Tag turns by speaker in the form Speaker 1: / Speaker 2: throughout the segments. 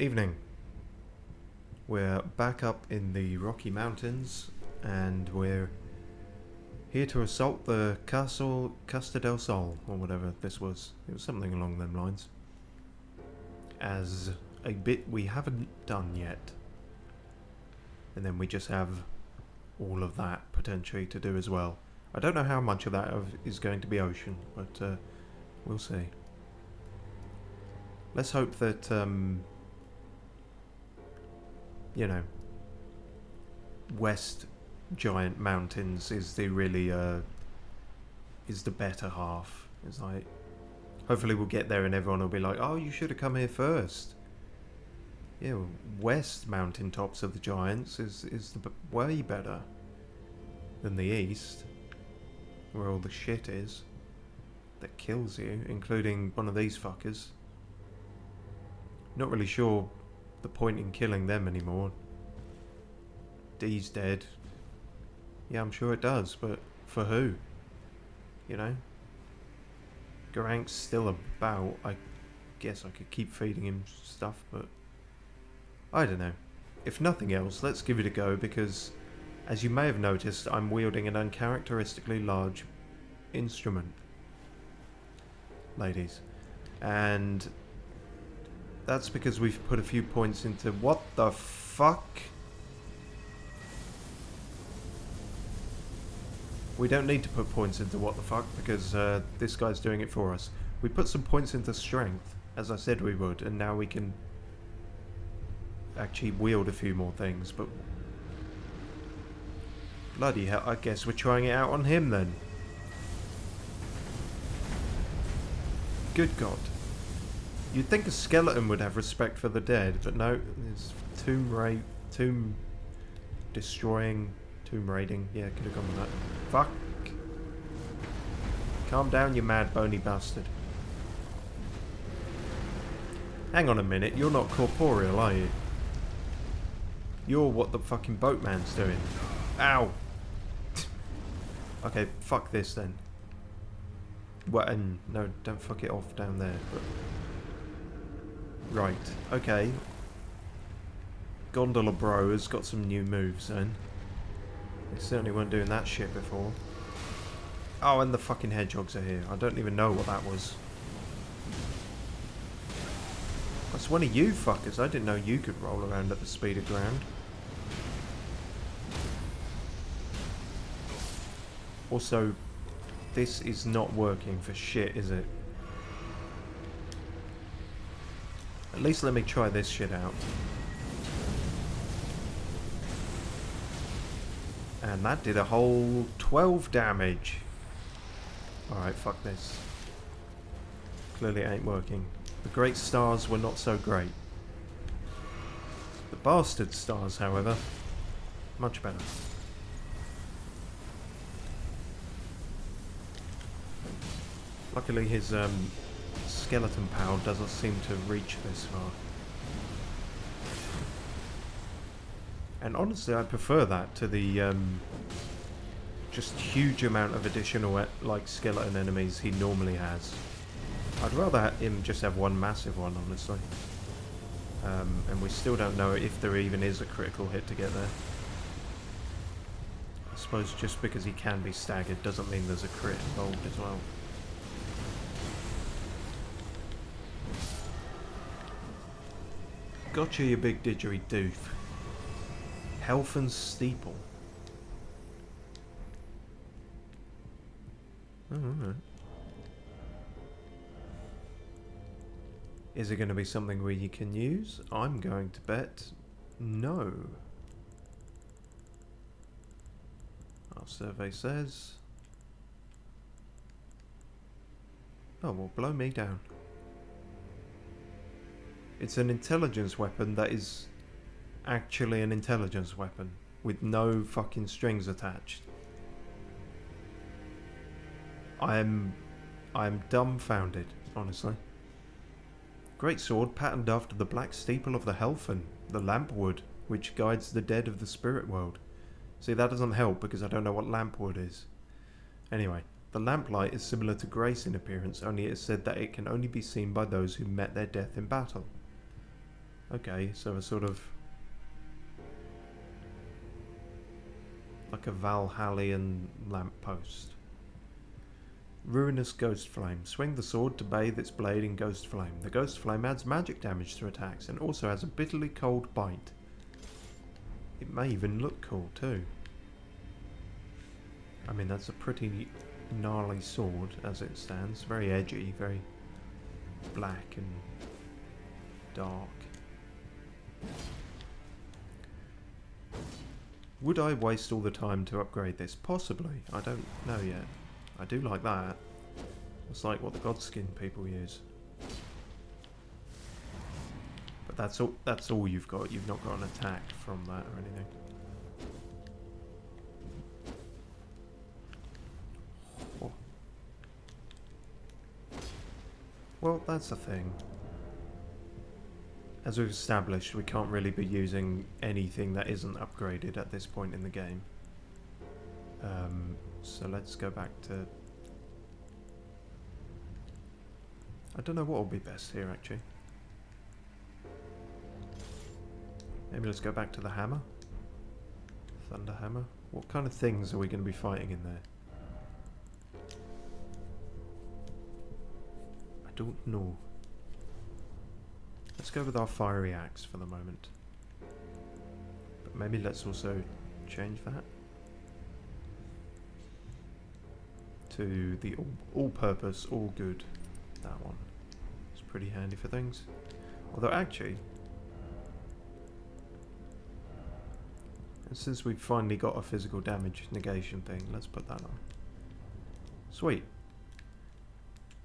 Speaker 1: Evening. We're back up in the Rocky Mountains, and we're here to assault the Castle Costa del Sol, or whatever this was. It was something along them lines. As a bit we haven't done yet. And then we just have all of that potentially to do as well. I don't know how much of that is going to be ocean, but we'll see. Let's hope that, you know, West Giant Mountains is the really, is the better half. It's like, hopefully we'll get there and everyone will be like, oh, you should have come here first. Yeah, West Mountaintops of the Giants is way better than the East, where all the shit is that kills you, including one of these fuckers. Not really sure the point in killing them anymore. Dee's dead. Yeah, I'm sure it does, but for who? You know? Geraint's still about. I guess I could keep feeding him stuff, but I don't know. If nothing else, let's give it a go, because as you may have noticed, I'm wielding an uncharacteristically large instrument, ladies. And that's because we've put a few points into... What the fuck? We don't need to put points into what the fuck, because this guy's doing it for us. We put some points into strength, as I said we would, and now we can actually wield a few more things, but bloody hell, I guess we're trying it out on him then. Good God. You'd think a skeleton would have respect for the dead, but no, it's tomb destroying, tomb raiding. Yeah, could have gone with that. Fuck. Calm down, you mad bony bastard. Hang on a minute, you're not corporeal, are you? You're what the fucking boatman's doing. Ow! Okay, fuck this then. Well, and no, don't fuck it off down there. But right, okay. Gondola Bro has got some new moves then. They certainly weren't doing that shit before. Oh, and the fucking hedgehogs are here. I don't even know what that was. That's one of you fuckers. I didn't know you could roll around at the speed of ground. Also, this is not working for shit, is it? At least let me try this shit out. And that did a whole 12 damage. Alright, fuck this. Clearly it ain't working. The great stars were not so great. The bastard stars, however, much better. Luckily his skeleton power doesn't seem to reach this far. And honestly, I prefer that to the just huge amount of additional like skeleton enemies he normally has. I'd rather him just have one massive one, honestly. And we still don't know if there even is a critical hit to get there. I suppose just because he can be staggered doesn't mean there's a crit involved as well. Gotcha, you big didgeridoo. Health and Steeple. Oh, alright. Is it going to be something where you can use? I'm going to bet no. Our survey says... Oh, well, blow me down. It's an intelligence weapon that is actually an intelligence weapon with no fucking strings attached. I'm dumbfounded, honestly. Great sword patterned after the black steeple of the Helfen, the lampwood, which guides the dead of the spirit world. See, that doesn't help because I don't know what lampwood is. Anyway, the lamplight is similar to grace in appearance, only it is said that it can only be seen by those who met their death in battle. Okay, so a sort of like a Valhallian lamppost. Ruinous Ghost Flame. Swing the sword to bathe its blade in Ghost Flame. The Ghost Flame adds magic damage to attacks and also has a bitterly cold bite. It may even look cool too. I mean, that's a pretty gnarly sword as it stands. Very edgy, very black and dark. Would I waste all the time to upgrade this? Possibly. I don't know yet. I do like that. It's like what the Godskin people use. But that's all you've got. You've not got an attack from that or anything. Oh. Well, that's the thing. As we've established, we can't really be using anything that isn't upgraded at this point in the game. So let's go back to... I don't know what will be best here, actually. Maybe let's go back to the hammer. Thunder hammer. What kind of things are we going to be fighting in there? I don't know. Let's go with our fiery axe for the moment. But maybe let's also change that to the all-purpose, all-good. That one. It's pretty handy for things. Although actually, and since we've finally got a physical damage negation thing, let's put that on. Sweet.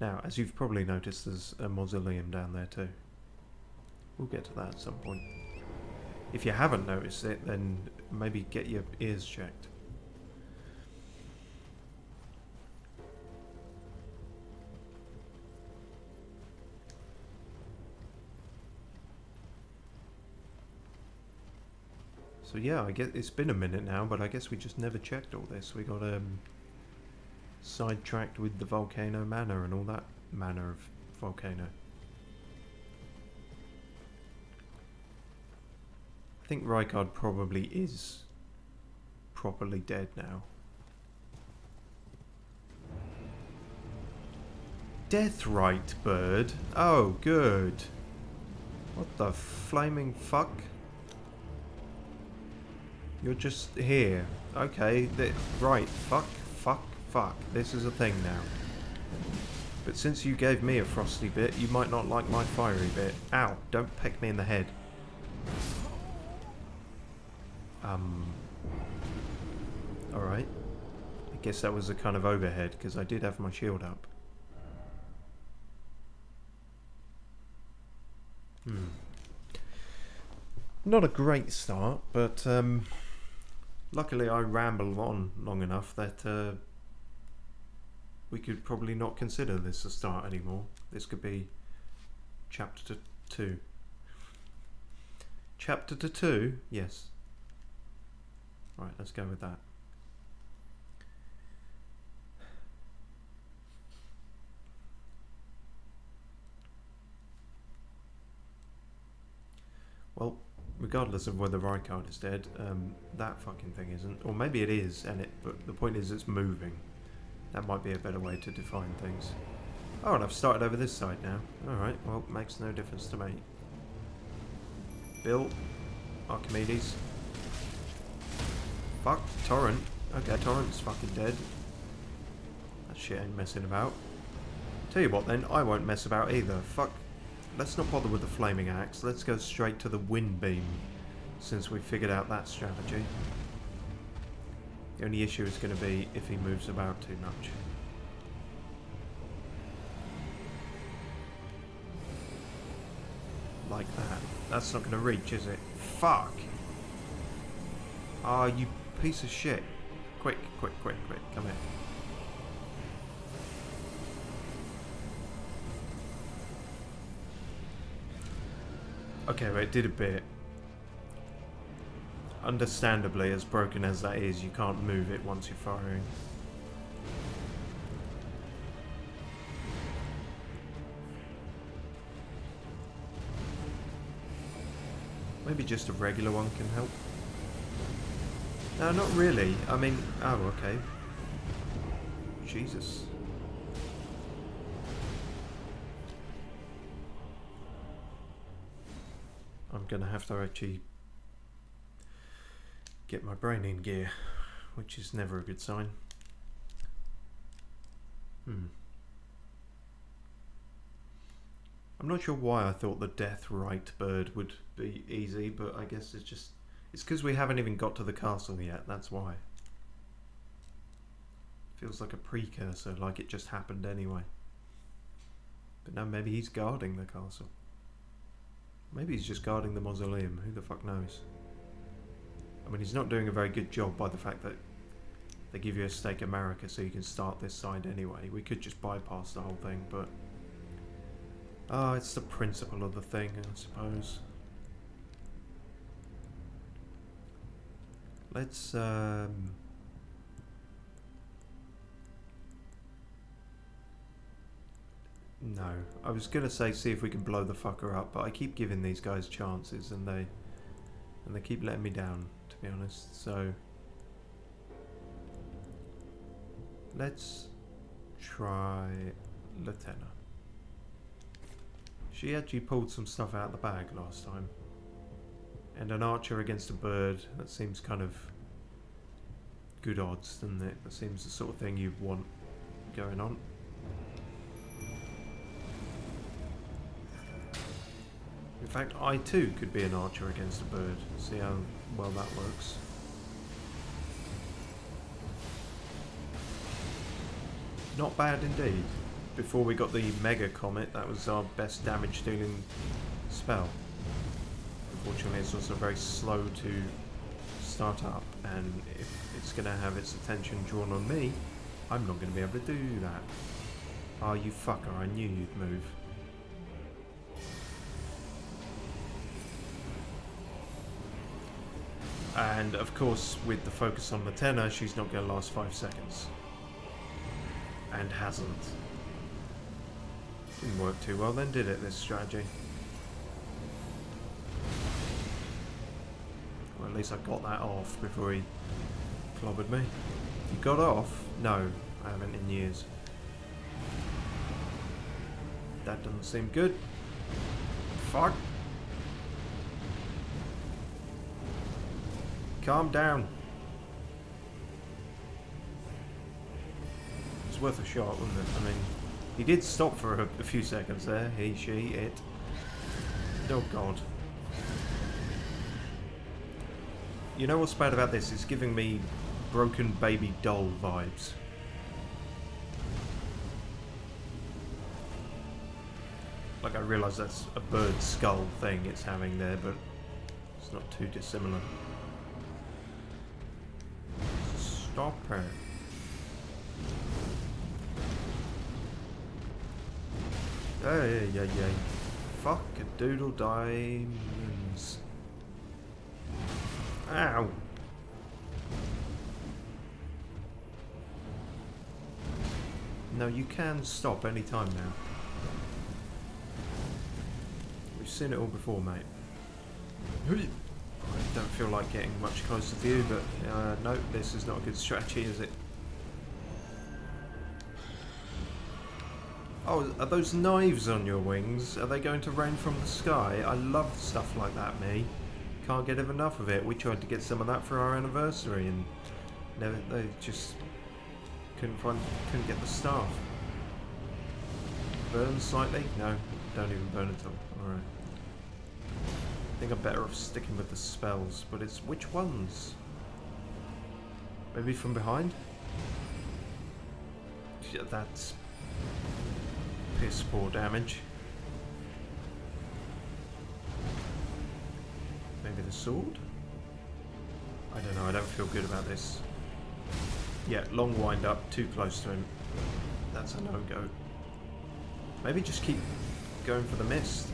Speaker 1: Now, as you've probably noticed, there's a mausoleum down there too. We'll get to that at some point. If you haven't noticed it, then maybe get your ears checked. So yeah, I guess it's been a minute now, but I guess we just never checked all this. We got sidetracked with the volcano manor and all that manner of volcano. I think Rykard probably is properly dead now. Deathrite bird? Oh, good. What the flaming fuck? You're just here. Okay, right. Fuck. This is a thing now. But since you gave me a frosty bit, you might not like my fiery bit. Ow, don't peck me in the head. Alright. I guess that was a kind of overhead, because I did have my shield up. Not a great start, but luckily I rambled on long enough that we could probably not consider this a start anymore. This could be chapter 2. Chapter 2? Yes. Right, let's go with that. Well, regardless of whether Rykard is dead, that fucking thing isn't. Or maybe it is, but the point is it's moving. That might be a better way to define things. Oh, and I've started over this side now. Alright, well, makes no difference to me. Bill. Archimedes. Fuck. Torrent. Okay, Torrent's fucking dead. That shit ain't messing about. Tell you what then, I won't mess about either. Fuck. Let's not bother with the flaming axe. Let's go straight to the wind beam, since we've figured out that strategy. The only issue is going to be if he moves about too much. Like that. That's not going to reach, is it? Fuck! Ah, you piece of shit. Quick. Come here. Okay, but it did a bit. Understandably, as broken as that is, you can't move it once you're firing. Maybe just a regular one can help. No, not really. I mean, oh, okay. Jesus. I'm gonna have to actually get my brain in gear, which is never a good sign. I'm not sure why I thought the death right bird would be easy, but I guess it's because we haven't even got to the castle yet, that's why. Feels like a precursor, like it just happened anyway. But no, maybe he's guarding the castle. Maybe he's just guarding the mausoleum, who the fuck knows? I mean, he's not doing a very good job by the fact that they give you a stake of Marika so you can start this side anyway. We could just bypass the whole thing, but... oh, it's the principle of the thing, I suppose. Let's, no. I was gonna say see if we can blow the fucker up, but I keep giving these guys chances and they keep letting me down, to be honest, so... let's try Latenna. She actually pulled some stuff out of the bag last time. And an archer against a bird, that seems kind of good odds, doesn't it? That seems the sort of thing you'd want going on. In fact, I too could be an archer against a bird. See how well that works. Not bad indeed. Before we got the Mega Comet, that was our best damage dealing spell. Unfortunately, it's also very slow to start up, and if it's going to have its attention drawn on me, I'm not going to be able to do that. Oh, you fucker, I knew you'd move. And of course, with the focus on Latenna, she's not going to last 5 seconds. And hasn't. Didn't work too well then, did it, this strategy? Well, at least I got that off before he clobbered me. You got off? No, I haven't in years. That doesn't seem good. Fuck. Calm down. It's worth a shot, wasn't it? I mean, he did stop for a few seconds there. He, she, it. Oh god. You know what's bad about this? It's giving me broken baby doll vibes. Like, I realise that's a bird skull thing it's having there, but it's not too dissimilar. Stop her. Hey, yeah, yeah. Fuck a doodle diamonds. Ow. No, you can stop any time now. We've seen it all before, mate. I don't feel like getting much closer to you, but no, this is not a good strategy, is it? Oh, are those knives on your wings? Are they going to rain from the sky? I love stuff like that, me. Can't get enough of it. We tried to get some of that for our anniversary, and never, they just couldn't get the staff. Burn slightly? No, don't even burn at all. Alright. I think I'm better off sticking with the spells, but it's which ones? Maybe from behind? Yeah, that's piss poor damage. Maybe the sword? I don't know, I don't feel good about this. Yeah, long wind up, too close to him. That's a no-go. Maybe just keep going for the mist.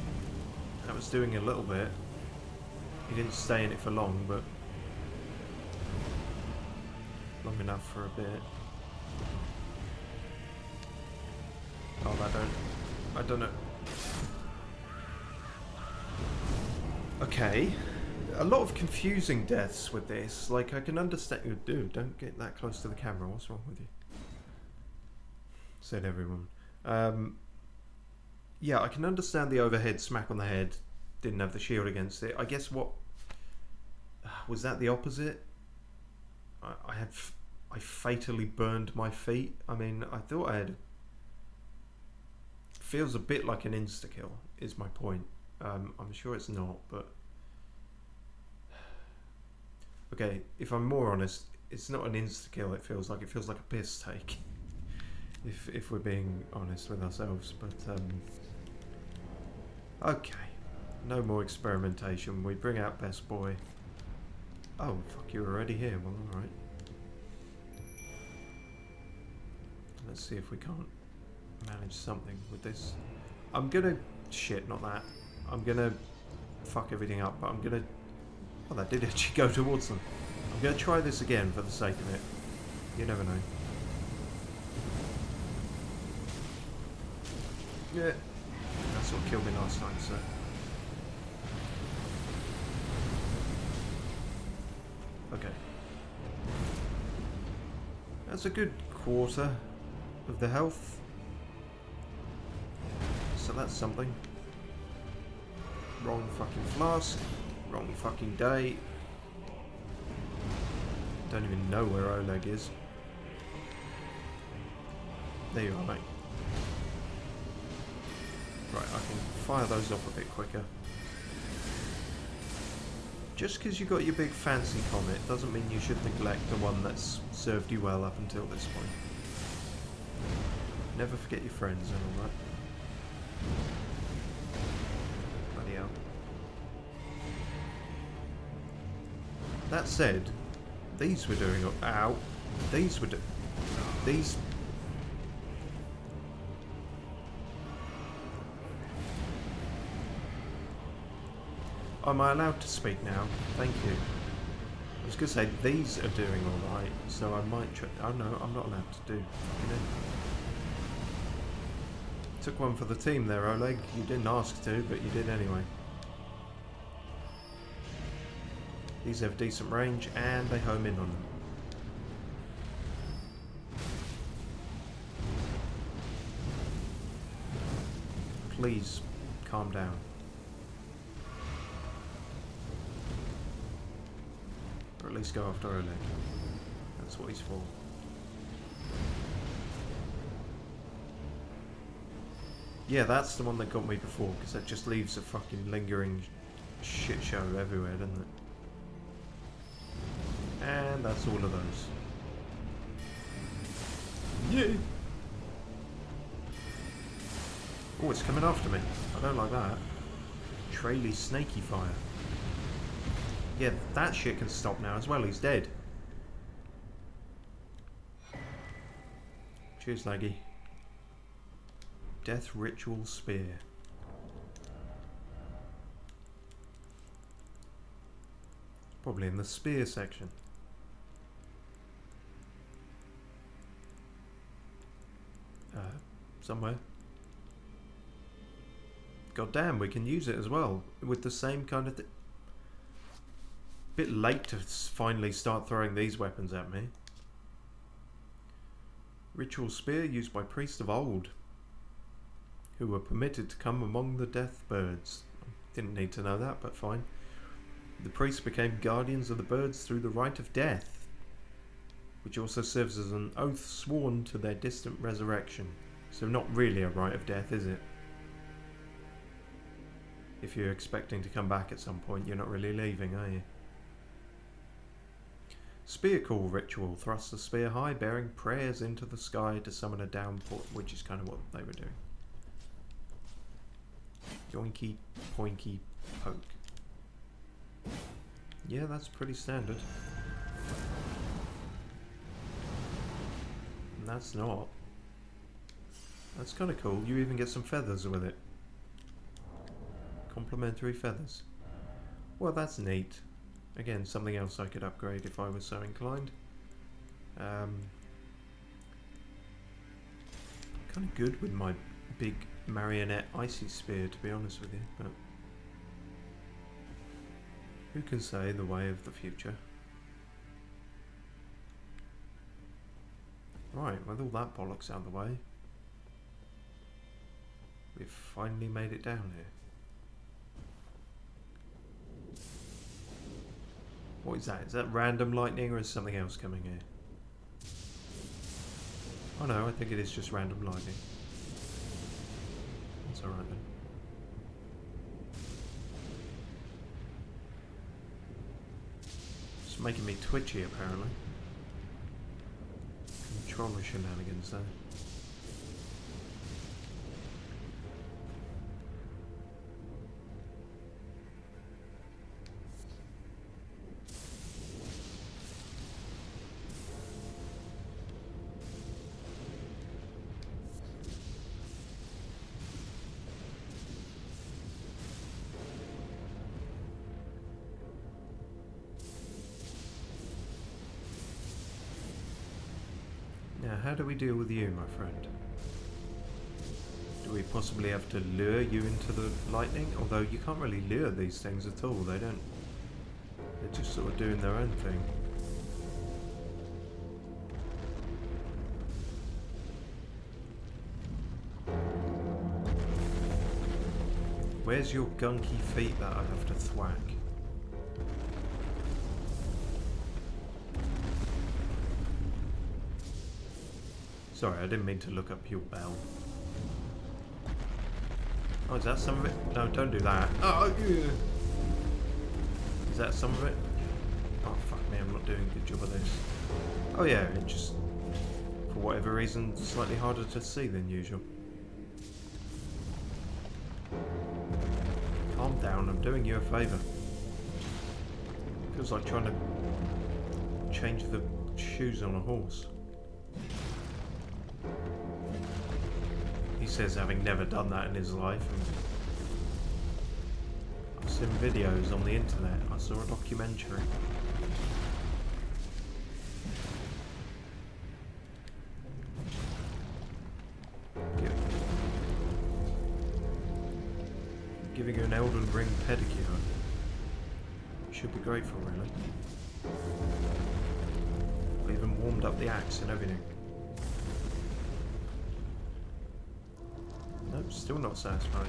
Speaker 1: That was doing a little bit. He didn't stay in it for long, but long enough for a bit. Oh, I don't know. Okay. a lot of confusing deaths with this. Like, I can understand... Dude, don't get that close to the camera. What's wrong with you? Said everyone. Yeah, I can understand the overhead smack on the head. Didn't have the shield against it. I guess what... Was that the opposite? I fatally burned my feet. I mean, I thought I had... Feels a bit like an insta-kill, is my point. I'm sure it's not, but... Okay, if I'm more honest, it's not an insta-kill, it feels like a piss take. If we're being honest with ourselves, but okay. No more experimentation. We bring out Best Boy. Oh, fuck, you're already here. Well, alright. Let's see if we can't manage something with this. I'm gonna... Shit, not that. I'm gonna fuck everything up, but I'm gonna... Oh, that did actually go towards them. I'm gonna try this again for the sake of it. You never know. Yeah. That's what killed me last time, so... Okay. That's a good quarter of the health. So that's something. Wrong fucking flask. Wrong fucking day. Don't even know where Oleg is. There you are, mate. Right, I can fire those off a bit quicker. Just because you got your big fancy comet doesn't mean you should neglect the one that's served you well up until this point. Never forget your friends and all that. Bloody hell. That said, these were doing... Ow. These were these... Am I allowed to speak now? Thank you. I was going to say, these are doing alright, so I might try... Oh no, I'm not allowed to do... Took one for the team there, Oleg. You didn't ask to, but you did anyway. These have decent range, and they home in on them. Please, calm down. Or at least go after Oleg. That's what he's for. Yeah, that's the one that got me before, because that just leaves a fucking lingering shit show everywhere, doesn't it? And that's all of those. Yeah. Oh, it's coming after me. I don't like that. Traily snaky fire. Yeah, that shit can stop now as well. He's dead. Cheers, Laggy. Death Ritual Spear. Probably in the spear section. Somewhere. God damn, we can use it as well with the same kind of thing. Bit late to finally start throwing these weapons at me. Ritual spear used by priests of old, who were permitted to come among the death birds. Didn't need to know that, but fine. The priests became guardians of the birds through the rite of death, which also serves as an oath sworn to their distant resurrection. So not really a rite of death, is it? If you're expecting to come back at some point, you're not really leaving, are you? Spear call ritual. Thrust the spear high, bearing prayers into the sky to summon a downpour, which is kind of what they were doing. Yoinky, poinky, poke. Yeah, that's pretty standard. And that's not. That's kind of cool. You even get some feathers with it. Complimentary feathers. Well, that's neat. Again, something else I could upgrade if I was so inclined. Kind of good with my big marionette icy spear, to be honest with you. But Who can say the way of the future? Right, with all that bollocks out of the way, we've finally made it down here. What is that? Is that random lightning or is something else coming here? Oh no, I think it is just random lightning. That's alright then. It's making me twitchy apparently. Controller shenanigans though. Now, how do we deal with you, my friend? Do we possibly have to lure you into the lightning? Although you can't really lure these things at all. They don't... They're just sort of doing their own thing. Where's your gunky feet that I have to thwack? Sorry, I didn't mean to look up your bell. Oh, is that some of it? No, don't do that. Oh, yeah. Is that some of it? Oh, fuck me, I'm not doing a good job of this. Oh yeah, it just, for whatever reason, slightly harder to see than usual. Calm down, I'm doing you a favour. Feels like trying to change the shoes on a horse. He says having never done that in his life. And I've seen videos on the internet. I saw a documentary. Giving you an Elden Ring pedicure. Should be grateful, really. I even warmed up the axe and everything. Nope, still not satisfied.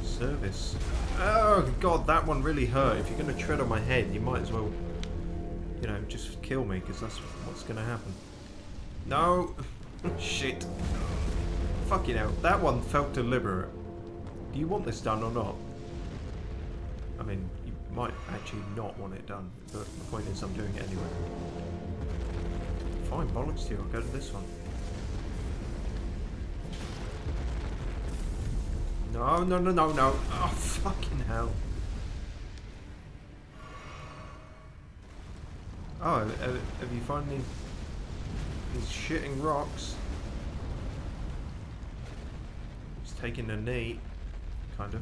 Speaker 1: Service. Oh god, that one really hurt. If you're going to tread on my head, you might as well, you know, just kill me, because that's what's going to happen. No! Shit. Fucking hell, that one felt deliberate. Do you want this done or not? I mean, you might actually not want it done, but the point is I'm doing it anyway. Fine, bollocks to you, I'll go to this one. No, no, no, no, no. Oh, fucking hell. Oh, have you finally... He's shitting rocks. He's taking a knee, kind of.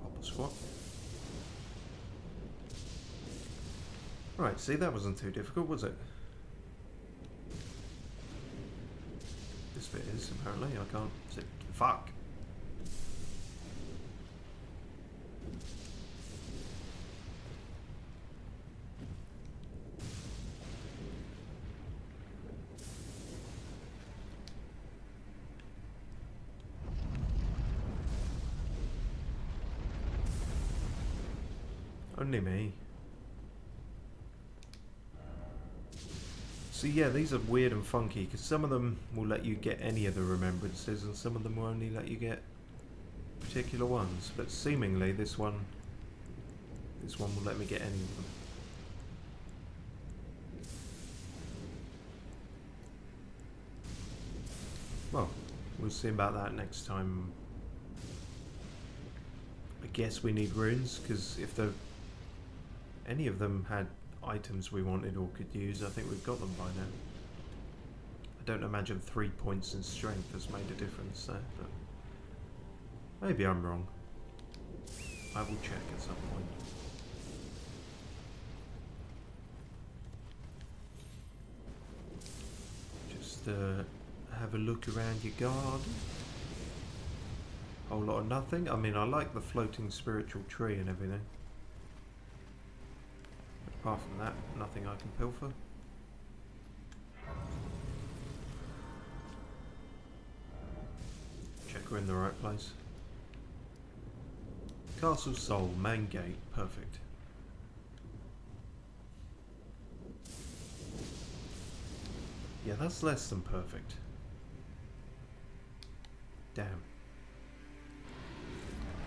Speaker 1: Pop a squat. Right, see, that wasn't too difficult, was it? This bit is, apparently. I can't sit. Fuck! Only me. So yeah, these are weird and funky because some of them will let you get any of the remembrances and some of them will only let you get particular ones, but seemingly this one will let me get any of them. Well, we'll see about that next time. I guess we need runes because if any of them had items we wanted or could use, I think we've got them by now. I don't imagine 3 points in strength has made a difference there, but maybe I'm wrong. I will check at some point. Just have a look around your garden. Whole lot of nothing. I mean, I like the floating spiritual tree and everything. Apart from that, nothing I can pilfer. Check we're in the right place. Castle Soul, main gate, perfect. Yeah, that's less than perfect. Damn.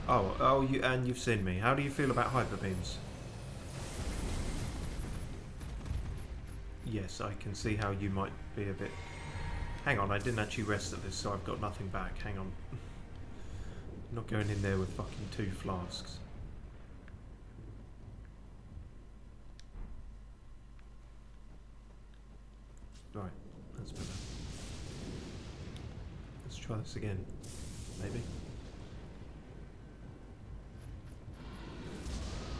Speaker 1: Oh, you've seen me. How do you feel about hyper beams? Yes, I can see how you might be a bit... Hang on, I didn't actually rest at this, so I've got nothing back. Hang on. Not going in there with fucking 2 flasks. Right, that's better. Let's try this again. Maybe.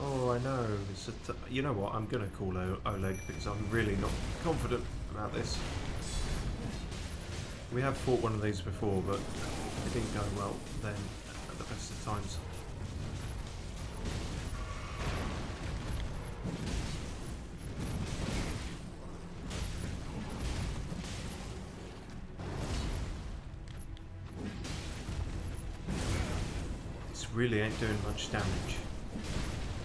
Speaker 1: Oh, I know. You know what? I'm going to call Oleg because I'm really not confident about this. We have fought one of these before, but it didn't go well then at the best of times. This really ain't doing much damage.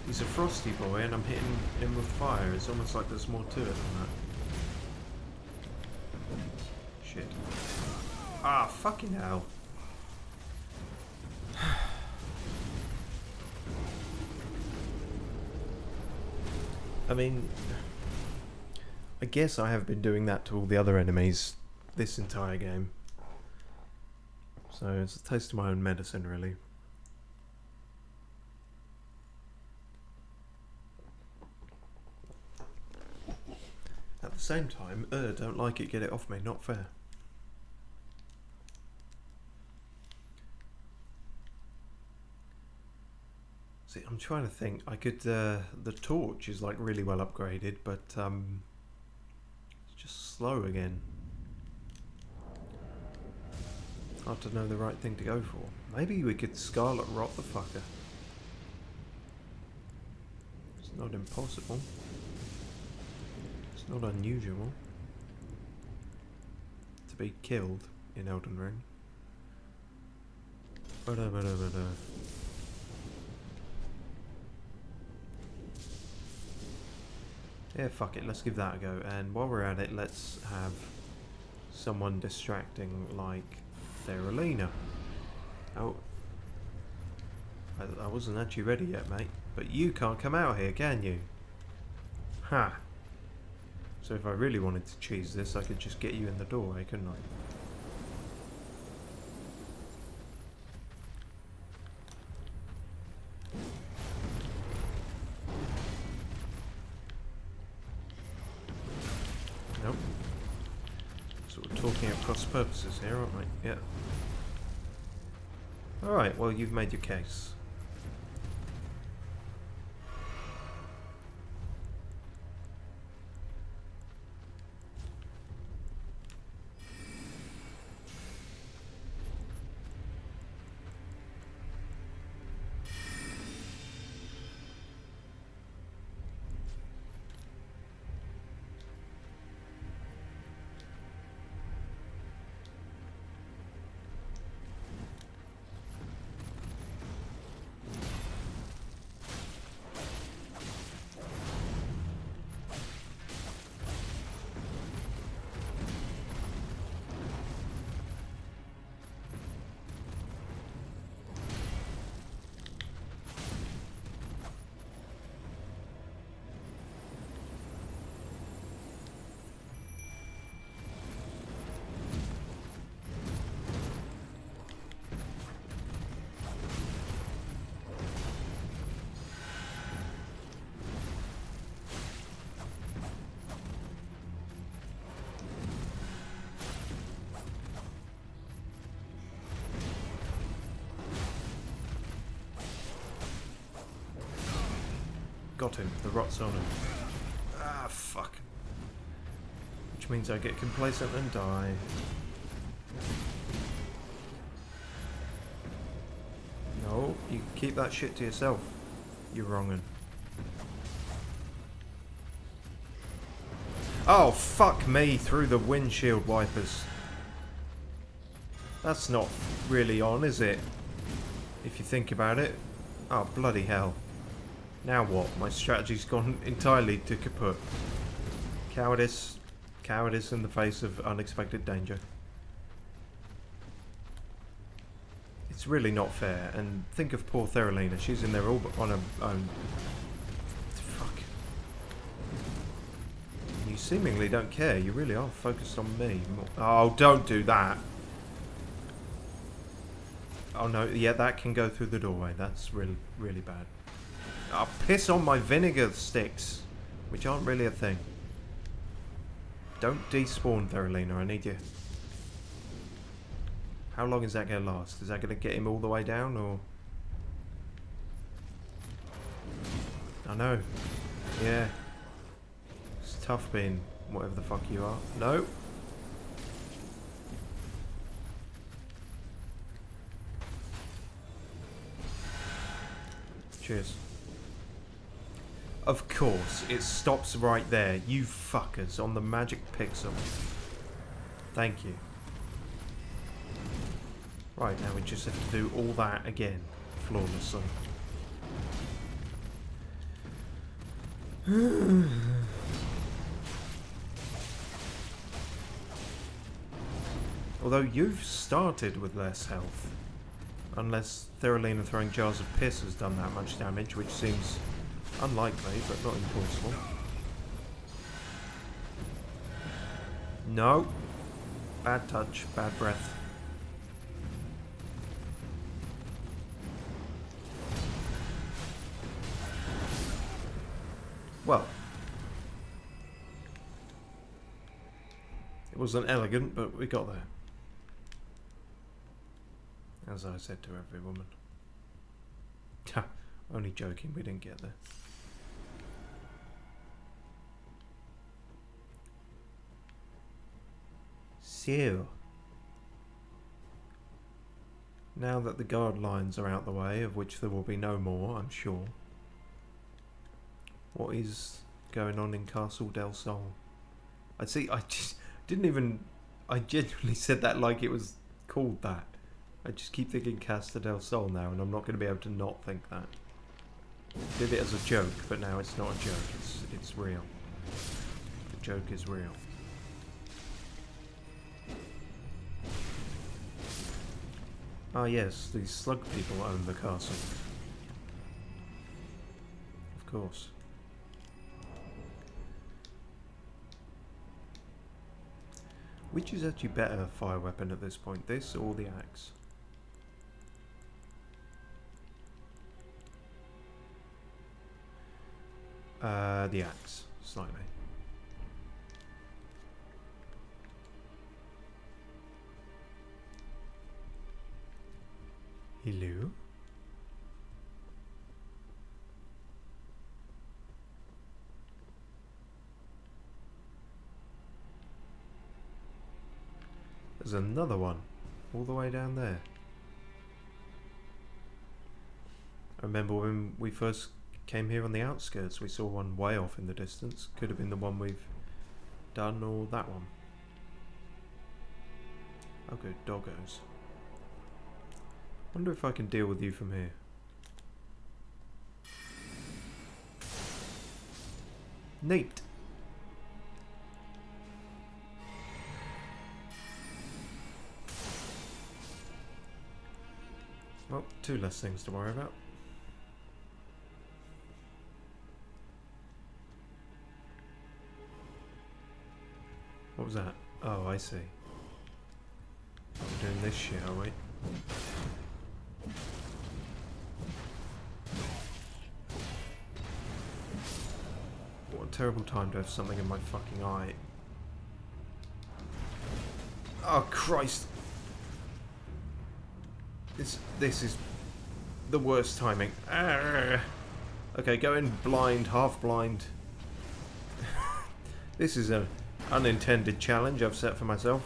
Speaker 1: He's a frosty boy and I'm hitting him with fire. It's almost like there's more to it than that. Shit. Ah, fucking hell. I mean, I guess I have been doing that to all the other enemies this entire game. So it's a taste of my own medicine, really. At the same time, don't like it, get it off me, not fair. See, I'm trying to think. I could, the torch is like really well upgraded, but it's just slow again. Hard to know the right thing to go for. Maybe we could Scarlet Rot the fucker. It's not impossible. It's not unusual to be killed in Elden Ring. Yeah, fuck it, let's give that a go. And while we're at it, let's have someone distracting like Theralina. Oh, I wasn't actually ready yet, mate. But you can't come out here, can you? Ha! So if I really wanted to cheese this, I could just get you in the doorway, couldn't I? Nope. So we're talking at cross purposes here, aren't we? Yeah. Alright, well you've made your case. Got him. The rot's on him. Ah, fuck. Which means I get complacent and die. No, you keep that shit to yourself. You're wrongin'. Oh, fuck me through the windshield wipers. That's not really on, is it? If you think about it. Oh, bloody hell. Now what? My strategy's gone entirely to kaput. Cowardice. Cowardice in the face of unexpected danger. It's really not fair. And think of poor Theralina. She's in there all but on her own. Fuck. You seemingly don't care. You really are focused on me. Oh, don't do that. Oh no, yeah, that can go through the doorway. That's really, really bad. Oh, piss on my vinegar sticks, which aren't really a thing. Don't despawn, Theralina. I need you. How long is that going to last? Is that going to get him all the way down, or...? I know. Yeah. It's tough being whatever the fuck you are. No. Cheers. Of course, it stops right there. You fuckers on the magic pixel. Thank you. Right, now we just have to do all that again. Flawlessly. Although you've started with less health. Unless Theralina throwing jars of piss has done that much damage, which seems unlikely, but not impossible. No. Bad touch, bad breath. Well. It wasn't elegant, but we got there. As I said to every woman. Ha, only joking, we didn't get there. So, now that the guard lines are out the way, of which there will be no more, I'm sure. What is going on in Castle del Sol? I see, I just didn't even, I genuinely said that like it was called that. I just keep thinking Castle del Sol now, and I'm not going to be able to not think that. I did it as a joke, but now it's not a joke, it's real. The joke is real. Ah yes, these slug people own the castle. Of course. Which is actually better fire weapon at this point, this or the axe? The axe, slightly. Hello? There's another one, all the way down there. I remember when we first came here on the outskirts, we saw one way off in the distance. Could have been the one we've done, or that one. Oh good, doggos. Wonder if I can deal with you from here. Neat. Well, two less things to worry about. What was that? Oh, I see. We're doing this shit, are we? What a terrible time to have something in my fucking eye. Oh, Christ! This is the worst timing. Okay, going blind, half blind. This is a unintended challenge I've set for myself.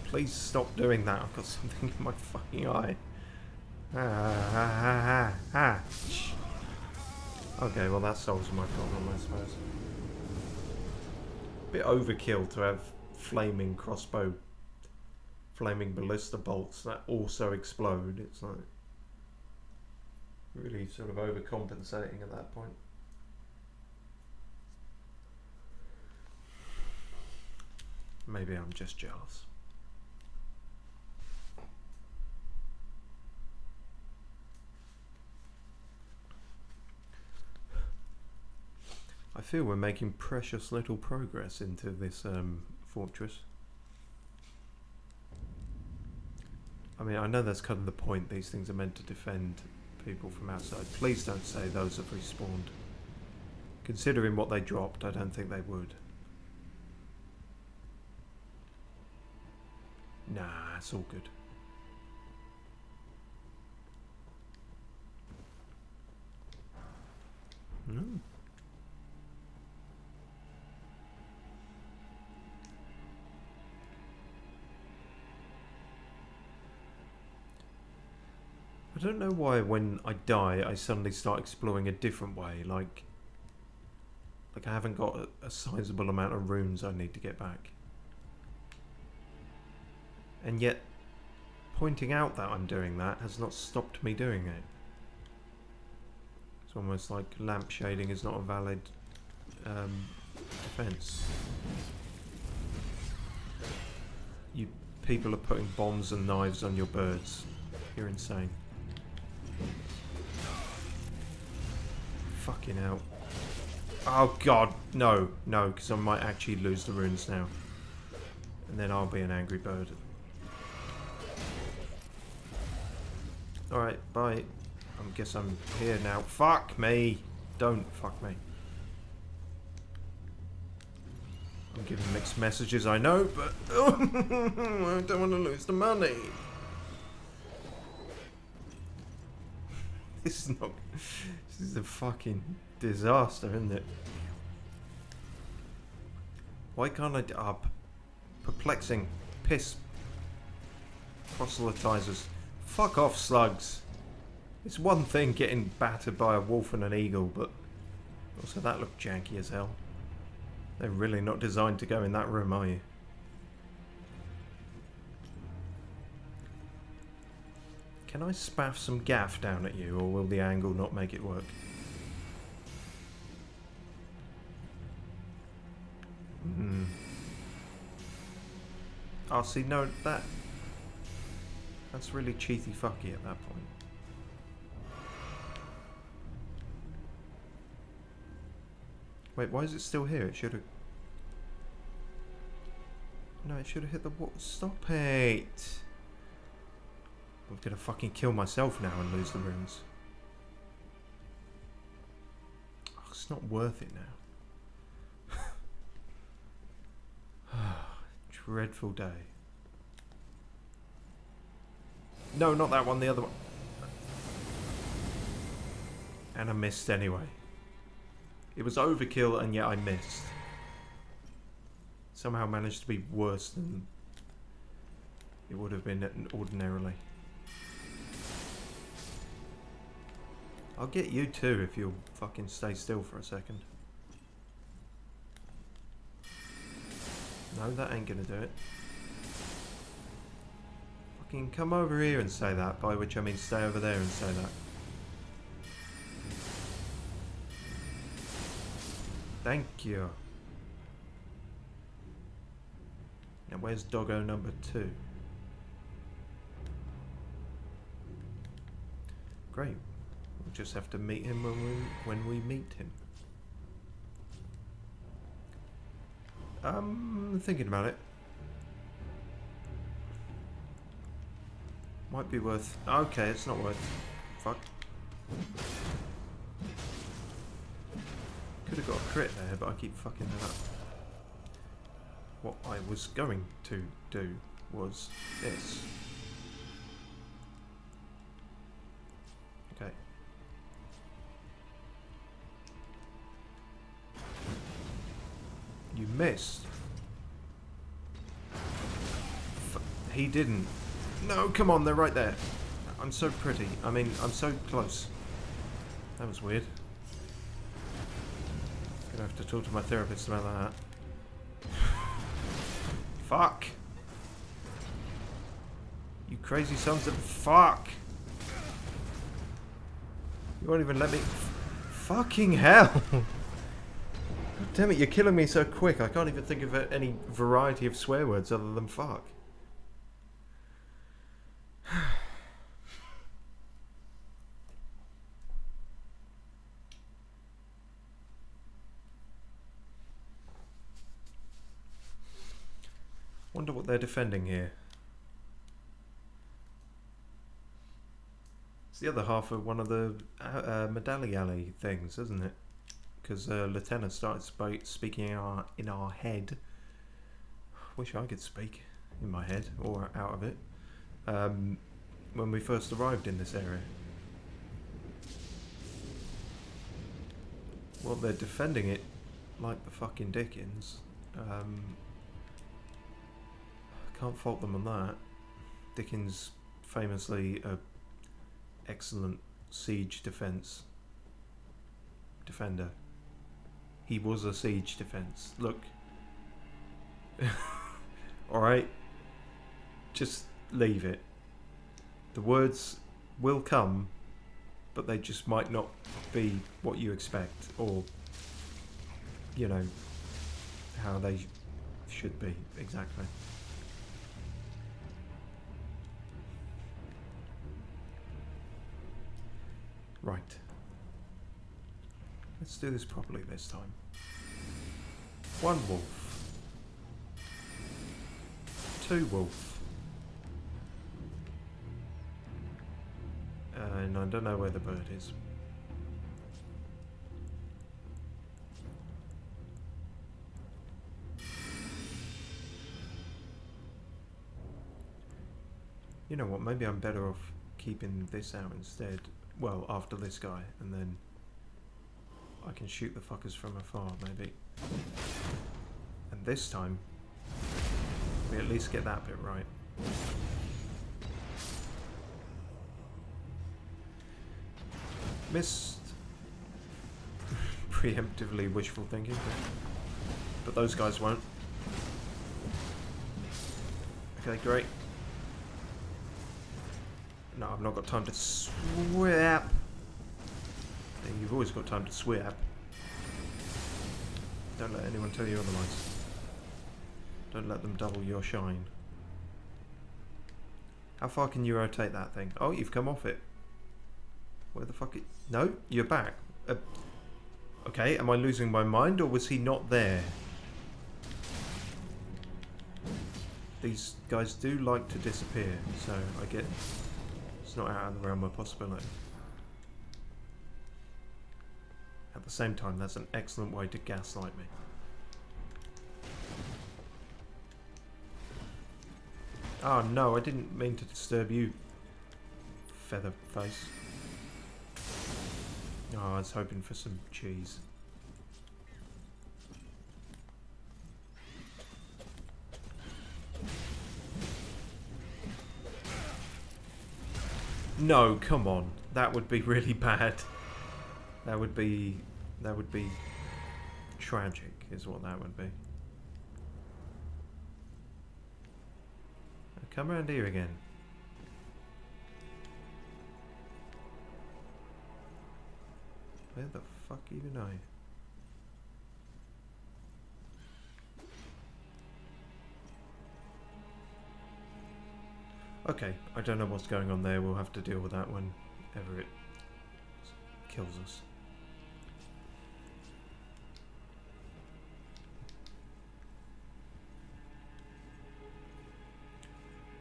Speaker 1: Please stop doing that. I've got something in my fucking eye. Okay, well that solves my problem, I suppose. Bit overkill to have flaming crossbow, flaming ballista bolts that also explode. It's like really sort of overcompensating at that point. Maybe I'm just jealous. I feel we're making precious little progress into this fortress. I mean, I know that's kind of the point. These things are meant to defend people from outside. Please don't say those have respawned. Considering what they dropped, I don't think they would. Nah, it's all good. No. I don't know why when I die I suddenly start exploring a different way, like I haven't got a sizable amount of runes I need to get back. And yet pointing out that I'm doing that has not stopped me doing it. It's almost like lampshading is not a valid defense. You people are putting bombs and knives on your birds. You're insane. Fucking hell. Oh god, no, no, because I might actually lose the runes now. And then I'll be an angry bird. Alright, bye. I guess I'm here now. Fuck me! Don't fuck me. I'm giving mixed messages, I know, but I don't want to lose the money. This is not... This is a fucking disaster, isn't it? Why can't I... perplexing. Piss. Proselytizers. Fuck off, slugs. It's one thing getting battered by a wolf and an eagle, but... Also, that looked janky as hell. They're really not designed to go in that room, are you? Can I spaff some gaff down at you, or will the angle not make it work? Oh, see, no, that's really cheaty fucky at that point. Wait, why is it still here? It should have... No, it should have hit the wall. Stop it! I'm gonna fucking kill myself now and lose the runes. Oh, it's not worth it now. Dreadful day. No, not that one, the other one. And I missed anyway. It was overkill and yet I missed. Somehow managed to be worse than it would have been ordinarily. I'll get you too if you'll fucking stay still for a second. No, that ain't gonna do it. Fucking come over here and say that, by which I mean stay over there and say that. Thank you. Now where's doggo number 2? Great. We'll just have to meet him when we meet him. Thinking about it. Might be worth... Okay, it's not worth... Fuck. Could have got a crit there, but I keep fucking that up. What I was going to do was this. Okay. missed. He didn't. No, come on, they're right there. I'm so pretty. I mean, I'm so close. That was weird. Gonna have to talk to my therapist about that. Fuck. You crazy sons of fuck. You won't even let me... Fucking hell. God damn it, you're killing me so quick. I can't even think of any variety of swear words other than fuck. Wonder what they're defending here. It's the other half of one of the medallion things, isn't it? Because Lieutenant started speaking in our head. Wish I could speak in my head or out of it. When we first arrived in this area. Well, they're defending it like the fucking Dickens. Can't fault them on that. Dickens famously a excellent siege defender. He was a siege defense. Look. Alright. Just leave it. The words will come, but they just might not be what you expect, or, you know, how they should be, exactly. Right. Let's do this properly this time. One wolf. Two wolf. And I don't know where the bird is. You know what, maybe I'm better off keeping this out instead. Well, after this guy, and then I can shoot the fuckers from afar, maybe. And this time, we at least get that bit right. Missed. Preemptively wishful thinking, but those guys won't. Okay, great. No, I've not got time to swap. You've always got time to swap. Don't let anyone tell you otherwise. Don't let them double your shine. How far can you rotate that thing? Oh, you've come off it. Where the fuck it... No, you're back. Okay, am I losing my mind, or was he not there? These guys do like to disappear, so I get... It's not out of the realm of possibility. At the same time, that's an excellent way to gaslight me. Oh no, I didn't mean to disturb you, feather face. Oh, I was hoping for some cheese. No, come on. That would be really bad. That would be tragic, is what that would be. Come around here again. Where the fuck even are you? Okay, I don't know what's going on there. We'll have to deal with that whenever it kills us.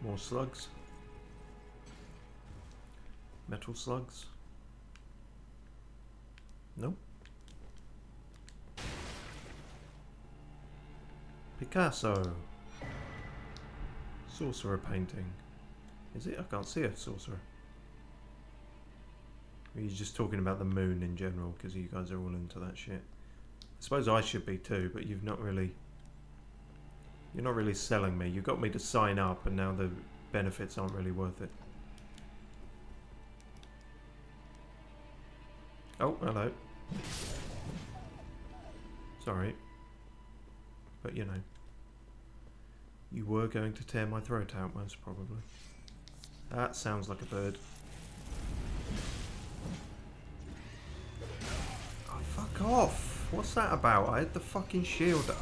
Speaker 1: More slugs. Metal slugs. Nope. Picasso. Sorcerer painting. Is it? I can't see a sorcerer. Are you just talking about the moon in general because you guys are all into that shit? I suppose I should be too, but you've not really You're not really selling me. You got me to sign up, and now the benefits aren't really worth it. Oh, hello. Sorry. But you know. You were going to tear my throat out, most probably. That sounds like a bird. Oh, fuck off! What's that about? I had the fucking shield up.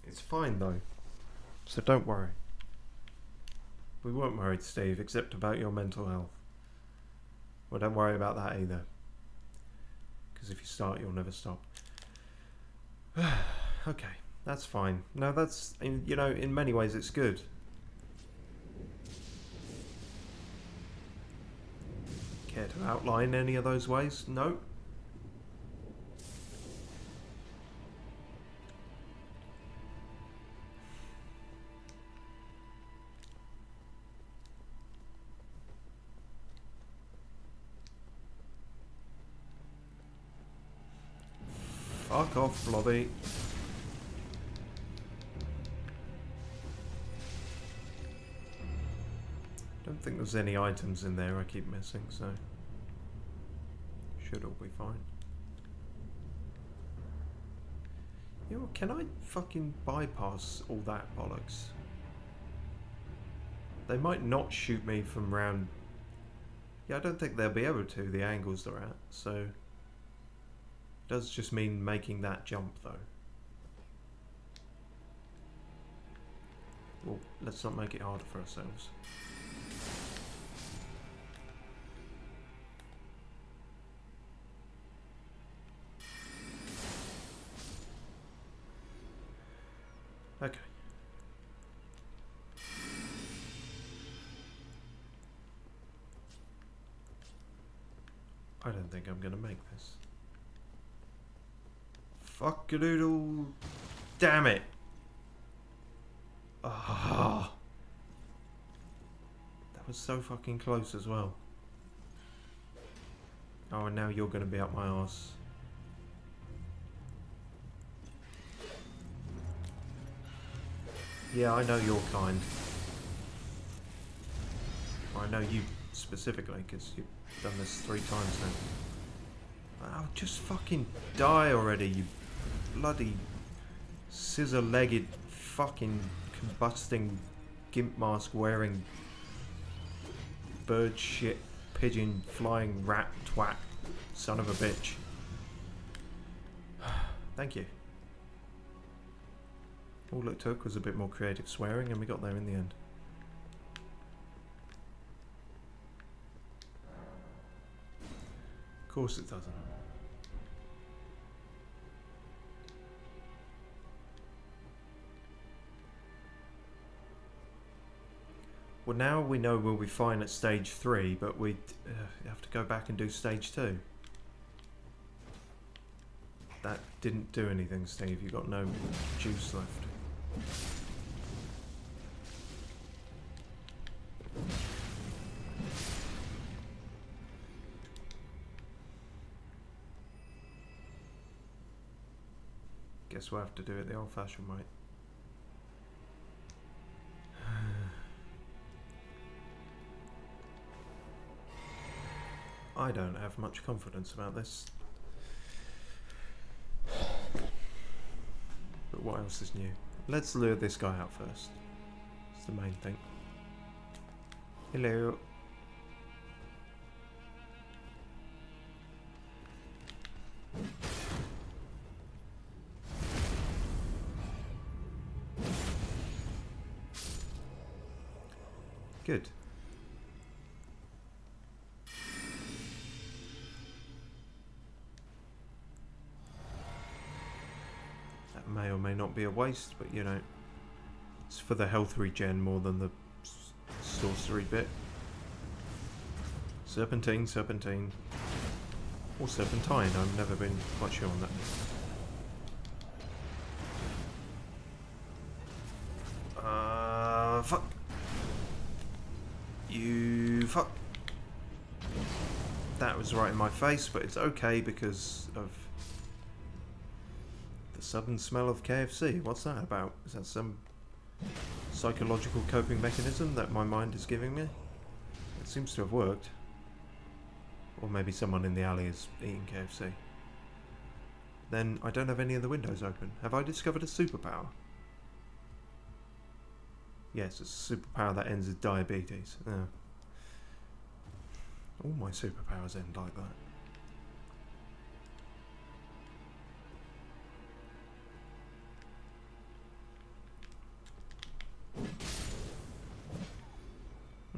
Speaker 1: It's fine though, so don't worry. We weren't worried, Steve, except about your mental health. Well, don't worry about that either, because if you start, you'll never stop. Okay, that's fine. No, that's, you know, in many ways it's good. Care to outline any of those ways? No? Fuck off, Blobby. Don't think there's any items in there I keep missing, so should all be fine. You know what, can I fucking bypass all that bollocks? They might not shoot me from round... Yeah, I don't think they'll be able to, the angles they're at, so... It does just mean making that jump, though. Well, let's not make it harder for ourselves. Okay. I don't think I'm gonna make this. Fuck-a-doodle. Damn it. Ah. That was so fucking close as well. Oh, and now you're gonna be up my arse. Yeah, I know your kind. I know you specifically, because you've done this 3 times now. Oh, just fucking die already, you bloody scissor-legged fucking combusting gimp mask wearing bird shit pigeon flying rat twat son of a bitch. Thank you. All it took was a bit more creative swearing and we got there in the end. Of course it doesn't. Well, now we know we'll be fine at stage 3, but we have to go back and do stage 2. That didn't do anything, Steve. You got no juice left. Guess we'll have to do it the old-fashioned way. I don't have much confidence about this. But what else is new? Let's lure this guy out first. It's the main thing. Hello. Good. That may or may not be a waste, but you know, it's for the health regen more than the sorcery bit. Serpentine, serpentine. Or serpentine, I've never been quite sure on that. Fuck. You fuck. That was right in my face, but it's okay because of the sudden smell of KFC. What's that about? Is that some psychological coping mechanism that my mind is giving me? It seems to have worked. Or maybe someone in the alley is eating KFC. Then I don't have any of the windows open. Have I discovered a superpower? Yes, it's a superpower that ends with diabetes. Yeah. All my superpowers end like that.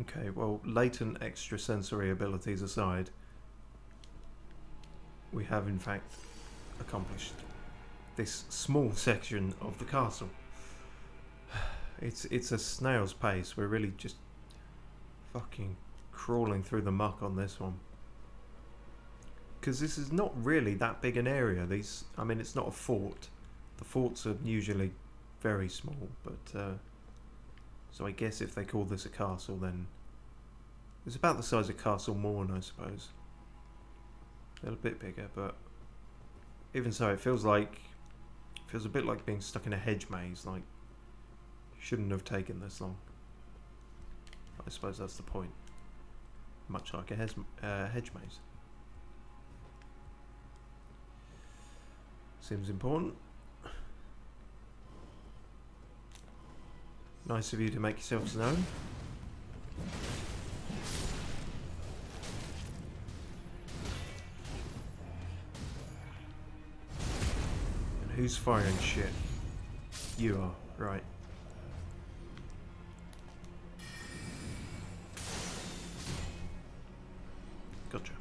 Speaker 1: Okay, well, latent extrasensory abilities aside, we have in fact accomplished this small section of the castle. It's a snail's pace. We're really just fucking crawling through the muck on this one. Because this is not really that big an area. I mean, it's not a fort. The forts are usually very small, but so I guess if they call this a castle, then it's about the size of Castle Morn, I suppose. A little bit bigger, but even so, it feels a bit like being stuck in a hedge maze. Like, shouldn't have taken this long. I suppose that's the point. Much like a hedge maze. Seems important. Nice of you to make yourselves known. And who's firing shit? You are, right. Gotcha.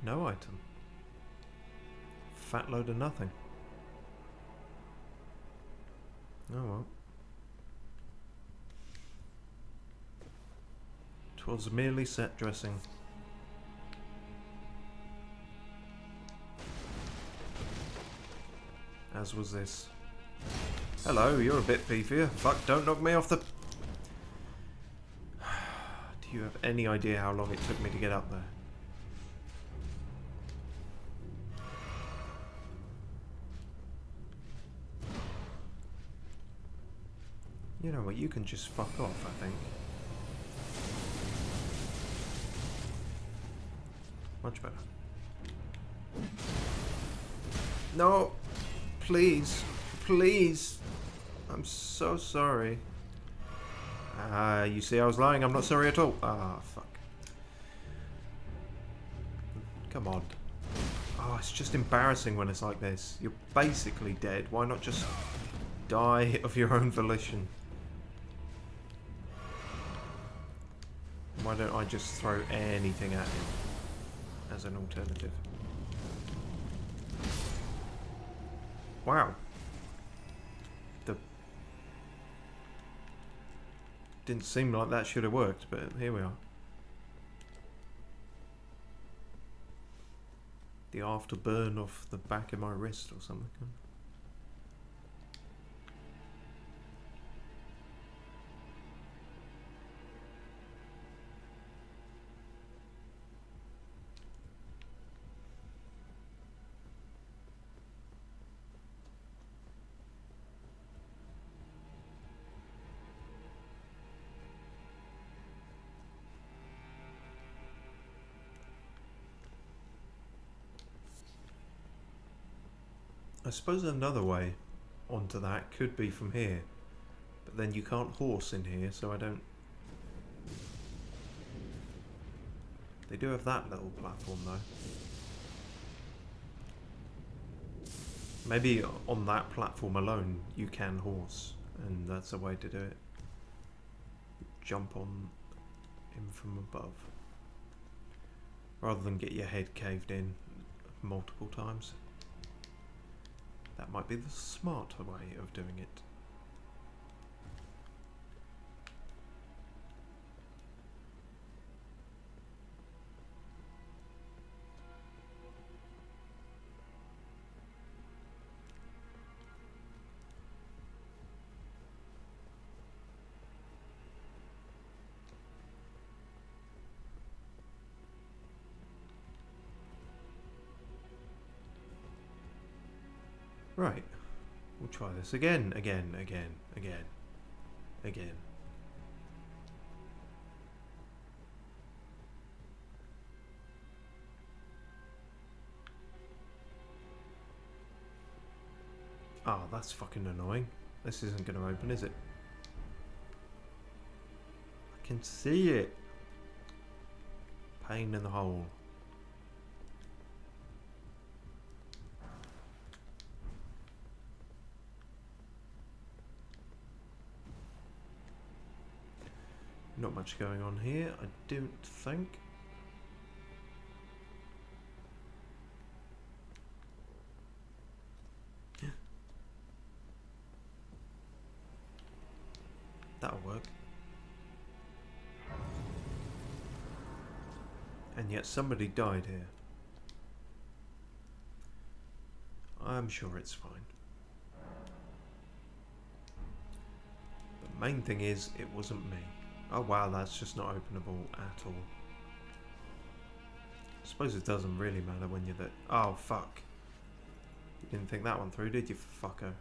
Speaker 1: No item. Fat load of nothing. Oh well. 'Twas merely set dressing. As was this. Hello, you're a bit beefier. Fuck, don't knock me off the... Do you have any idea how long it took me to get up there? You know what, you can just fuck off, I think. Much better. No! Please. Please! I'm so sorry. You see I was lying, I'm not sorry at all. Ah, fuck. Come on. Oh, it's just embarrassing when it's like this. You're basically dead. Why not just die of your own volition? Why don't I just throw anything at him as an alternative? Wow. Didn't seem like that should have worked, but here we are. The afterburn of the back of my wrist or something. I suppose another way onto that could be from here. But then you can't horse in here, so I don't... They do have that little platform though. Maybe on that platform alone you can horse, and that's a way to do it. Jump on him from above. Rather than get your head caved in multiple times. That might be the smarter way of doing it. Right, we'll try this again. Oh, that's fucking annoying. This isn't going to open, is it? I can see it. Pain in the hole. Not much going on here, I don't think. That'll work. And yet somebody died here. I'm sure it's fine. The main thing is, it wasn't me. Oh wow, that's just not openable at all. I suppose it doesn't really matter when you're that. Oh fuck. You didn't think that one through, did you, fucker?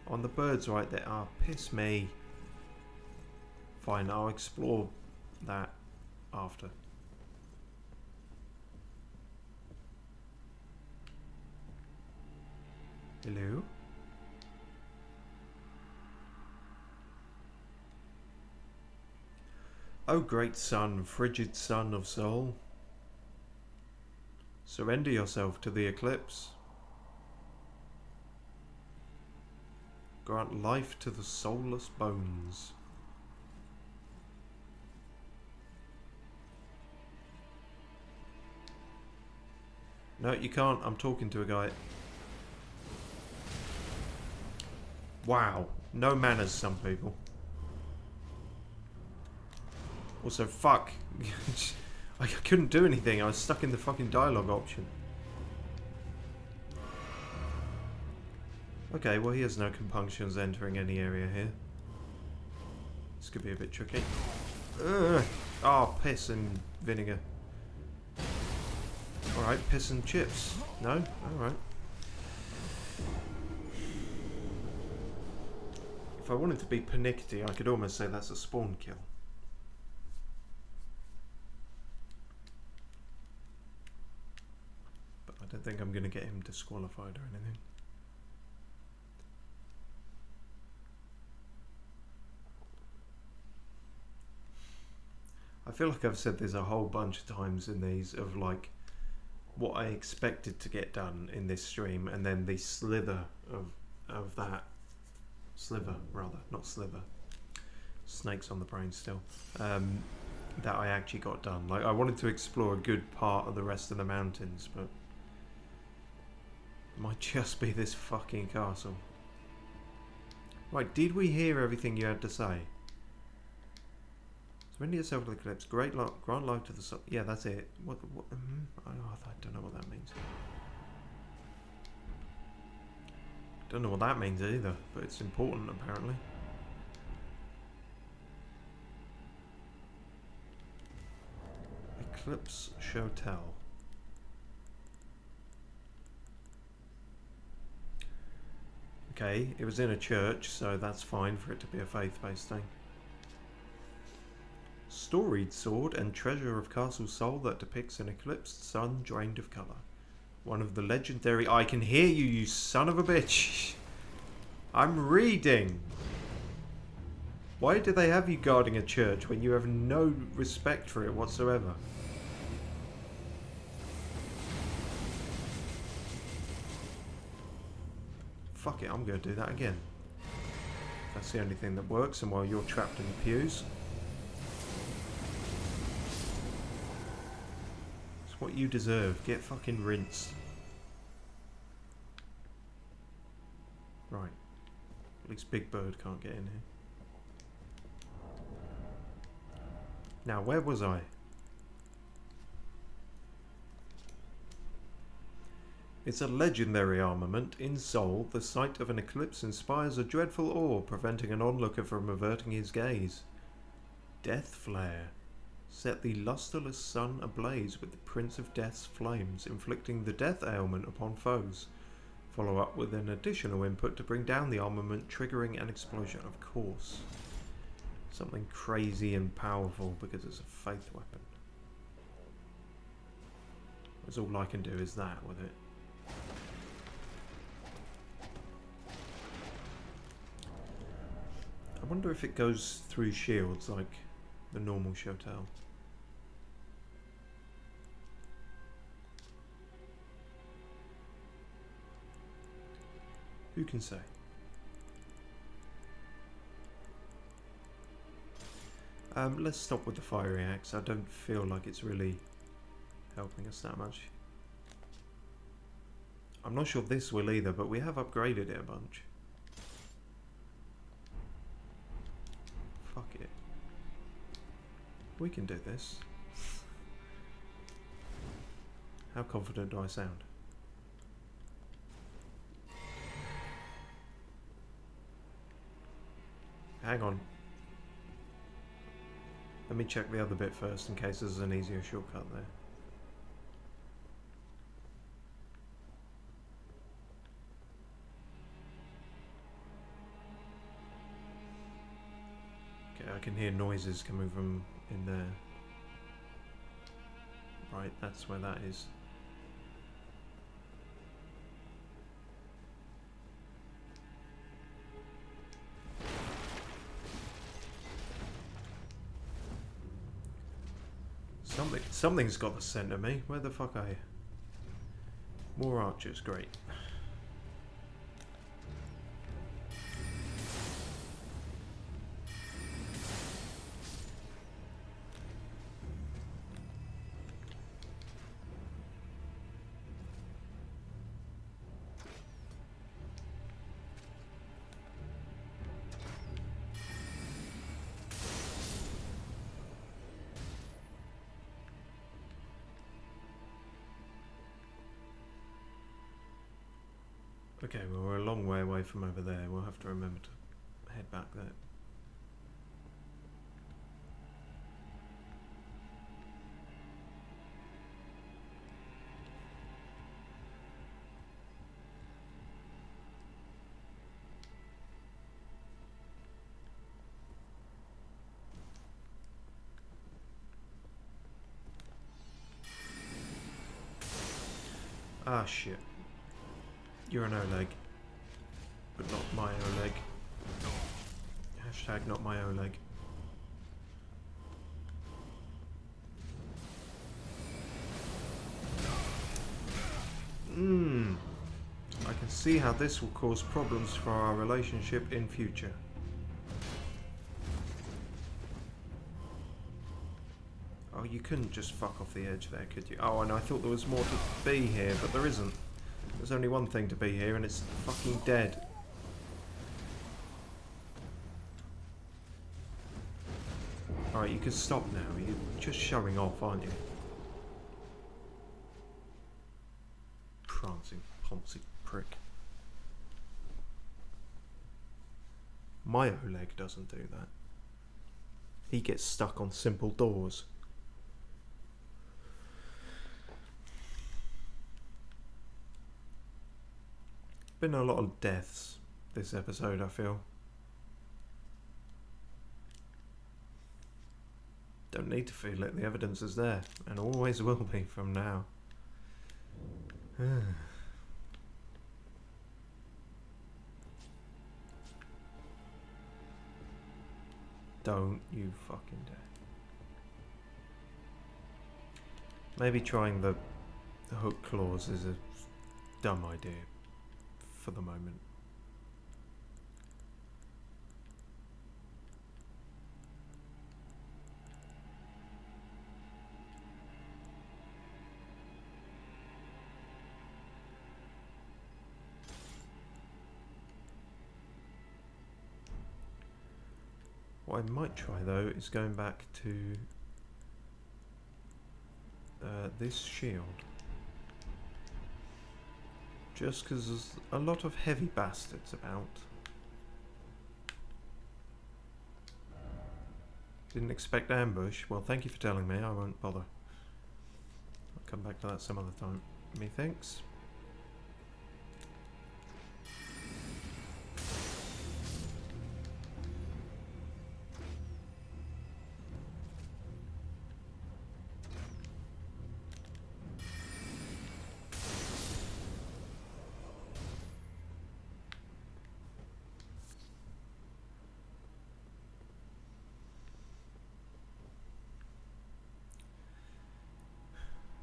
Speaker 1: On the birds right there. Oh, piss me. Fine, I'll explore that after. Hello? O great sun, frigid sun of soul, surrender yourself to the eclipse. Grant life to the soulless bones. No, you can't. I'm talking to a guy. Wow. No manners, some people. Also, fuck. I couldn't do anything. I was stuck in the fucking dialogue option. Okay, well he has no compunctions entering any area here. This could be a bit tricky. Ugh. Oh, piss and vinegar. Alright, piss and chips. No? Alright. If I wanted to be pernickety, I could almost say that's a spawn kill. But I don't think I'm going to get him disqualified or anything. I feel like I've said this a whole bunch of times in these of like what I expected to get done in this stream, and then the slither of that sliver, rather, not sliver, snakes on the brain still, that I actually got done. Like, I wanted to explore a good part of the rest of the mountains, but it might just be this fucking castle. Right, did we hear everything you had to say? Surrender yourself to the eclipse. Great luck. Grant life to the soul. Yeah, that's it. What I don't know what that means. Don't know what that means either, but it's important apparently. Eclipse Hotel. Okay, it was in a church, so that's fine for it to be a faith-based thing. Storied sword and treasure of castle soul that depicts an eclipsed sun drained of colour. One of the legendary... I can hear you, you son of a bitch. I'm reading. Why do they have you guarding a church when you have no respect for it whatsoever? Fuck it, I'm going to do that again. That's the only thing that works, and while you're trapped in the pews. It's what you deserve. Get fucking rinsed. Right. At least Big Bird can't get in here. Now, where was I? It's a legendary armament. In Soul, the sight of an eclipse inspires a dreadful awe, preventing an onlooker from averting his gaze. Death Flare. Set the lustreless sun ablaze with the Prince of Death's flames, inflicting the death ailment upon foes. Follow up with an additional input to bring down the armament, triggering an explosion, of course. Something crazy and powerful because it's a faith weapon. That's all I can do is that with it. I wonder if it goes through shields like the normal Shotel. Who can say? Let's stop with the fiery axe. I don't feel like it's really helping us that much. I'm not sure this will either, but we have upgraded it a bunch. Fuck it. We can do this. How confident do I sound? Hang on. Let me check the other bit first in case there's an easier shortcut there. Okay, I can hear noises coming from in there. Right, that's where that is. Something's got the scent of me. Where the fuck are you? More archers, great. Okay, well we're a long way away from over there. We'll have to remember to head back there. Ah shit. You're an Oleg, but not my Oleg. Hashtag not my Oleg. I can see how this will cause problems for our relationship in future. Oh, you couldn't just fuck off the edge there, could you? Oh, and I thought there was more to be here, but there isn't. There's only one thing to be here, and it's fucking dead. Alright, you can stop now. You're just showing off, aren't you? Prancing, poncy prick. My Oleg doesn't do that. He gets stuck on simple doors. Been a lot of deaths this episode, I feel. Don't need to feel it, the evidence is there, and always will be from now. Don't you fucking dare. Maybe trying the hook claws is a dumb idea for the moment. What I might try though is going back to this shield. Just because there's a lot of heavy bastards about. Didn't expect ambush. Well, thank you for telling me. I won't bother. I'll come back to that some other time. Methinks.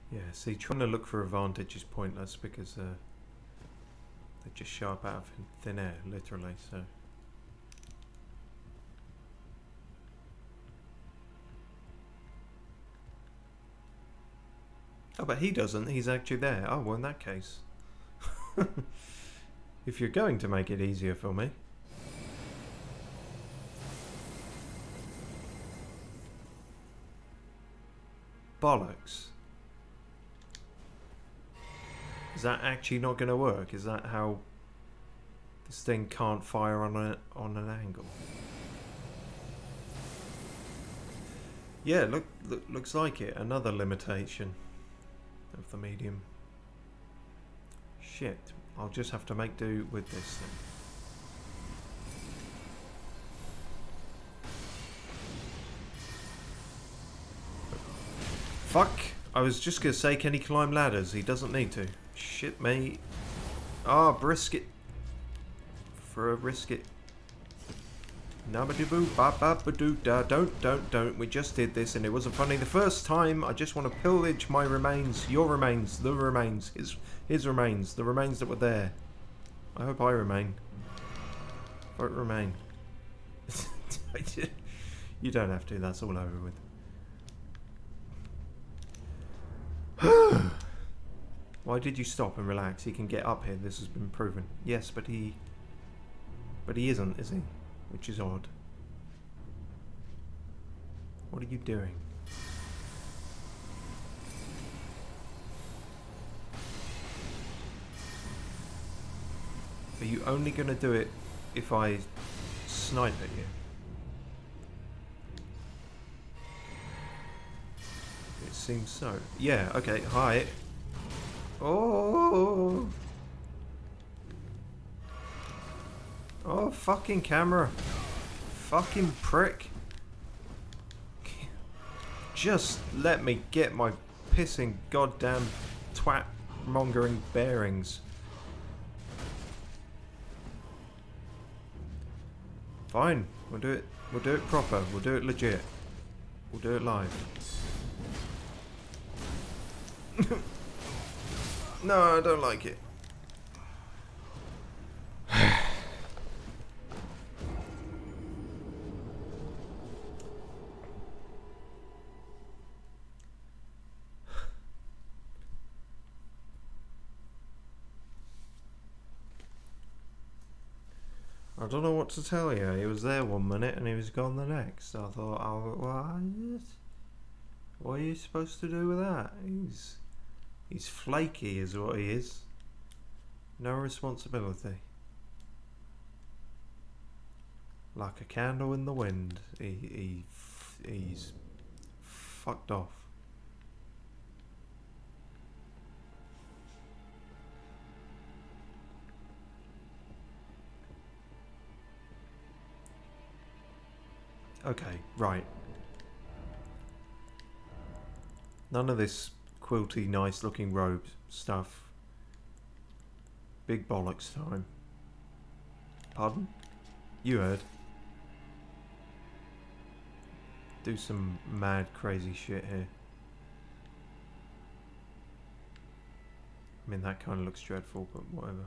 Speaker 1: Yeah, see, trying to look for advantage is pointless because they just show up out of thin air, literally, so. Oh, but he doesn't, he's actually there. Oh, well, in that case. If you're going to make it easier for me. Bollocks. Is that actually not going to work? Is that how this thing can't fire on an angle? Yeah, looks like it. Another limitation of the medium. Shit, I'll just have to make do with this then. Fuck! I was just going to say, can he climb ladders? He doesn't need to. Shit, mate. Ah, brisket. For a brisket. Nabadoo bababadoo da. Don't. We just did this and it wasn't funny the first time. I just want to pillage my remains. Your remains. The remains. His remains. The remains that were there. I hope I remain. Vote remain. You don't have to. That's all over with. Why did you stop and relax? He can get up here, this has been proven. Yes, but he isn't, is he? Which is odd. What are you doing? Are you only going to do it if I snipe at you? It seems so. Yeah, okay, hi. Oh! Oh, fucking camera. Fucking prick. Just let me get my pissing goddamn twat mongering bearings. Fine, we'll do it proper, we'll do it legit. We'll do it live. No, I don't like it. I don't know what to tell you. He was there 1 minute and he was gone the next. I thought, oh, what are you supposed to do with that? He's flaky is what he is. No responsibility. Like a candle in the wind. He's fucked off. Okay, right. None of this quilty, nice looking robe stuff. Big bollocks time. Pardon? You heard. Do some mad, crazy shit here. I mean, that kind of looks dreadful, but whatever.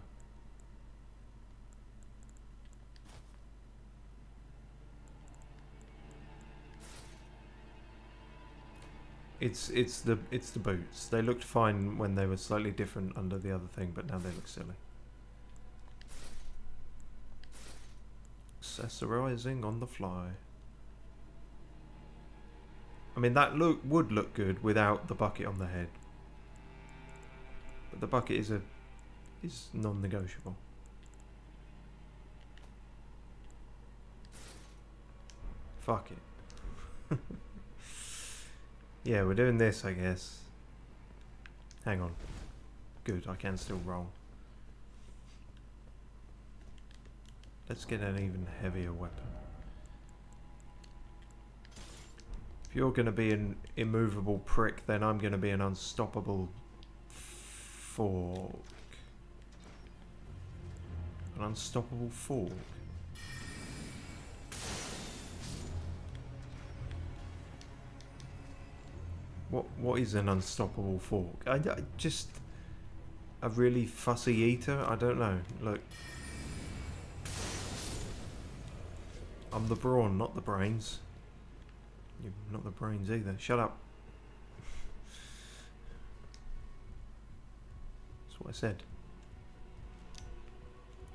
Speaker 1: It's the boots. They looked fine when they were slightly different under the other thing, but now they look silly. Accessorizing on the fly. I mean, that would look good without the bucket on the head, but the bucket is non-negotiable. Fuck it. Yeah, we're doing this, I guess. Hang on. Good, I can still roll. Let's get an even heavier weapon. If you're going to be an immovable prick, then I'm going to be an unstoppable fork. An unstoppable fork. What is an unstoppable fork? I just a really fussy eater? I don't know. Look. I'm the brawn, not the brains. You're not the brains either. Shut up. That's what I said.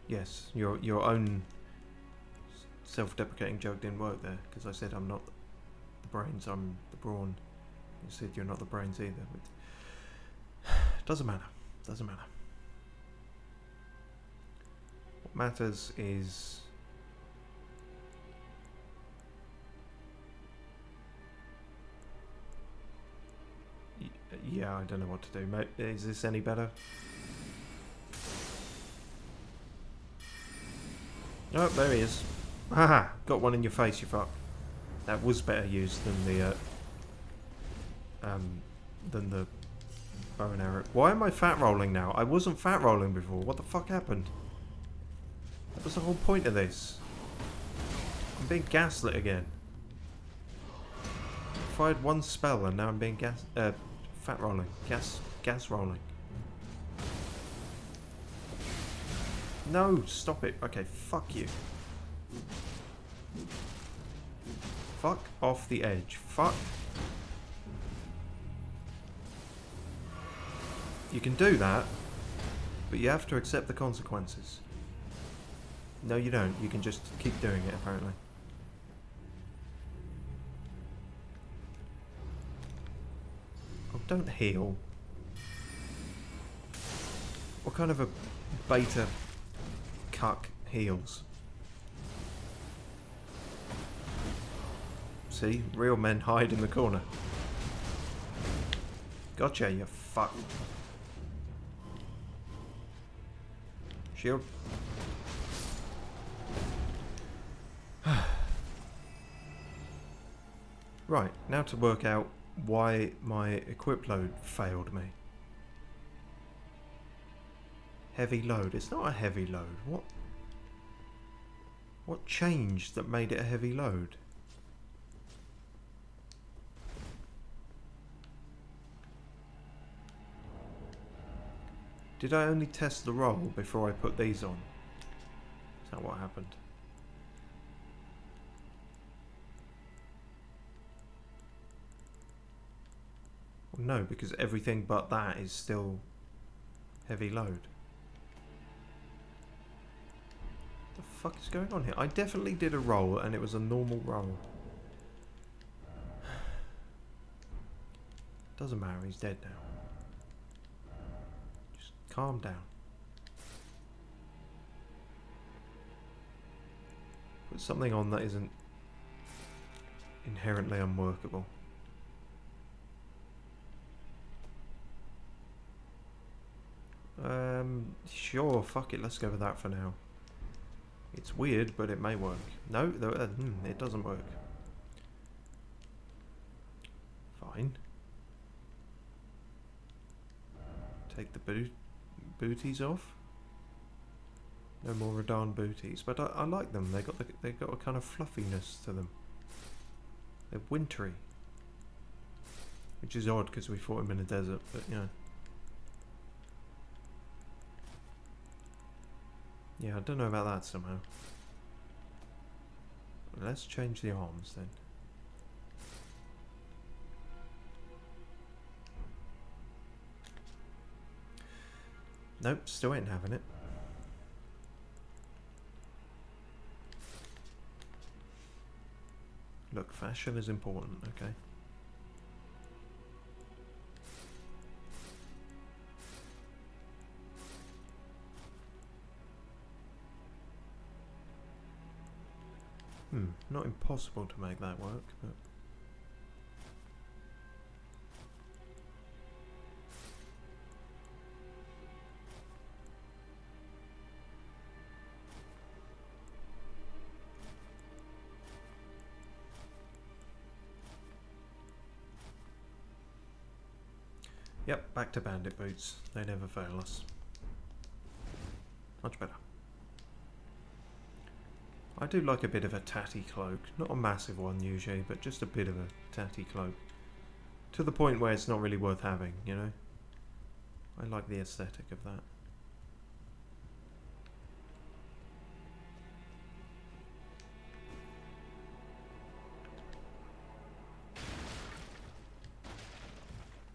Speaker 1: Yes, your own self-deprecating joke didn't work there, because I said I'm not the brains, I'm the brawn. You said you're not the brains either, but doesn't matter. Doesn't matter. What matters is yeah, I don't know what to do. Mate, is this any better? Oh, there he is. Haha, got one in your face, you fuck. That was better used than the bow and arrow. Why am I fat rolling now? I wasn't fat rolling before. What the fuck happened? That was the whole point of this. I'm being gaslit again. I fired one spell and now I'm being fat rolling. Gas rolling. No, stop it. Okay, fuck you. Fuck off the edge. Fuck. You can do that, but you have to accept the consequences. No, you don't. You can just keep doing it, apparently. Oh, don't heal. What kind of a beta cuck heals? See? Real men hide in the corner. Gotcha, you fuck. Shield. Right, now to work out why my equip load failed me. Heavy load. It's not a heavy load. What changed that made it a heavy load? Did I only test the roll before I put these on? Is that what happened? Well, no, because everything but that is still heavy load. What the fuck is going on here? I definitely did a roll and it was a normal roll. Doesn't matter, he's dead now. Calm down. Put something on that isn't inherently unworkable. Sure, fuck it, let's go with that for now. It's weird, but it may work. No, it doesn't work. Fine. Take the booties off. No more Radahn booties, but I like them. They got a kind of fluffiness to them. They're wintry, which is odd because we fought him in a desert. But yeah, yeah, I don't know about that somehow. Let's change the arms then. Nope, still ain't having it. Look, fashion is important, okay? Not impossible to make that work, but... Yep, back to bandit boots. They never fail us. Much better. I do like a bit of a tatty cloak. Not a massive one usually, but just a bit of a tatty cloak. To the point where it's not really worth having, you know? I like the aesthetic of that.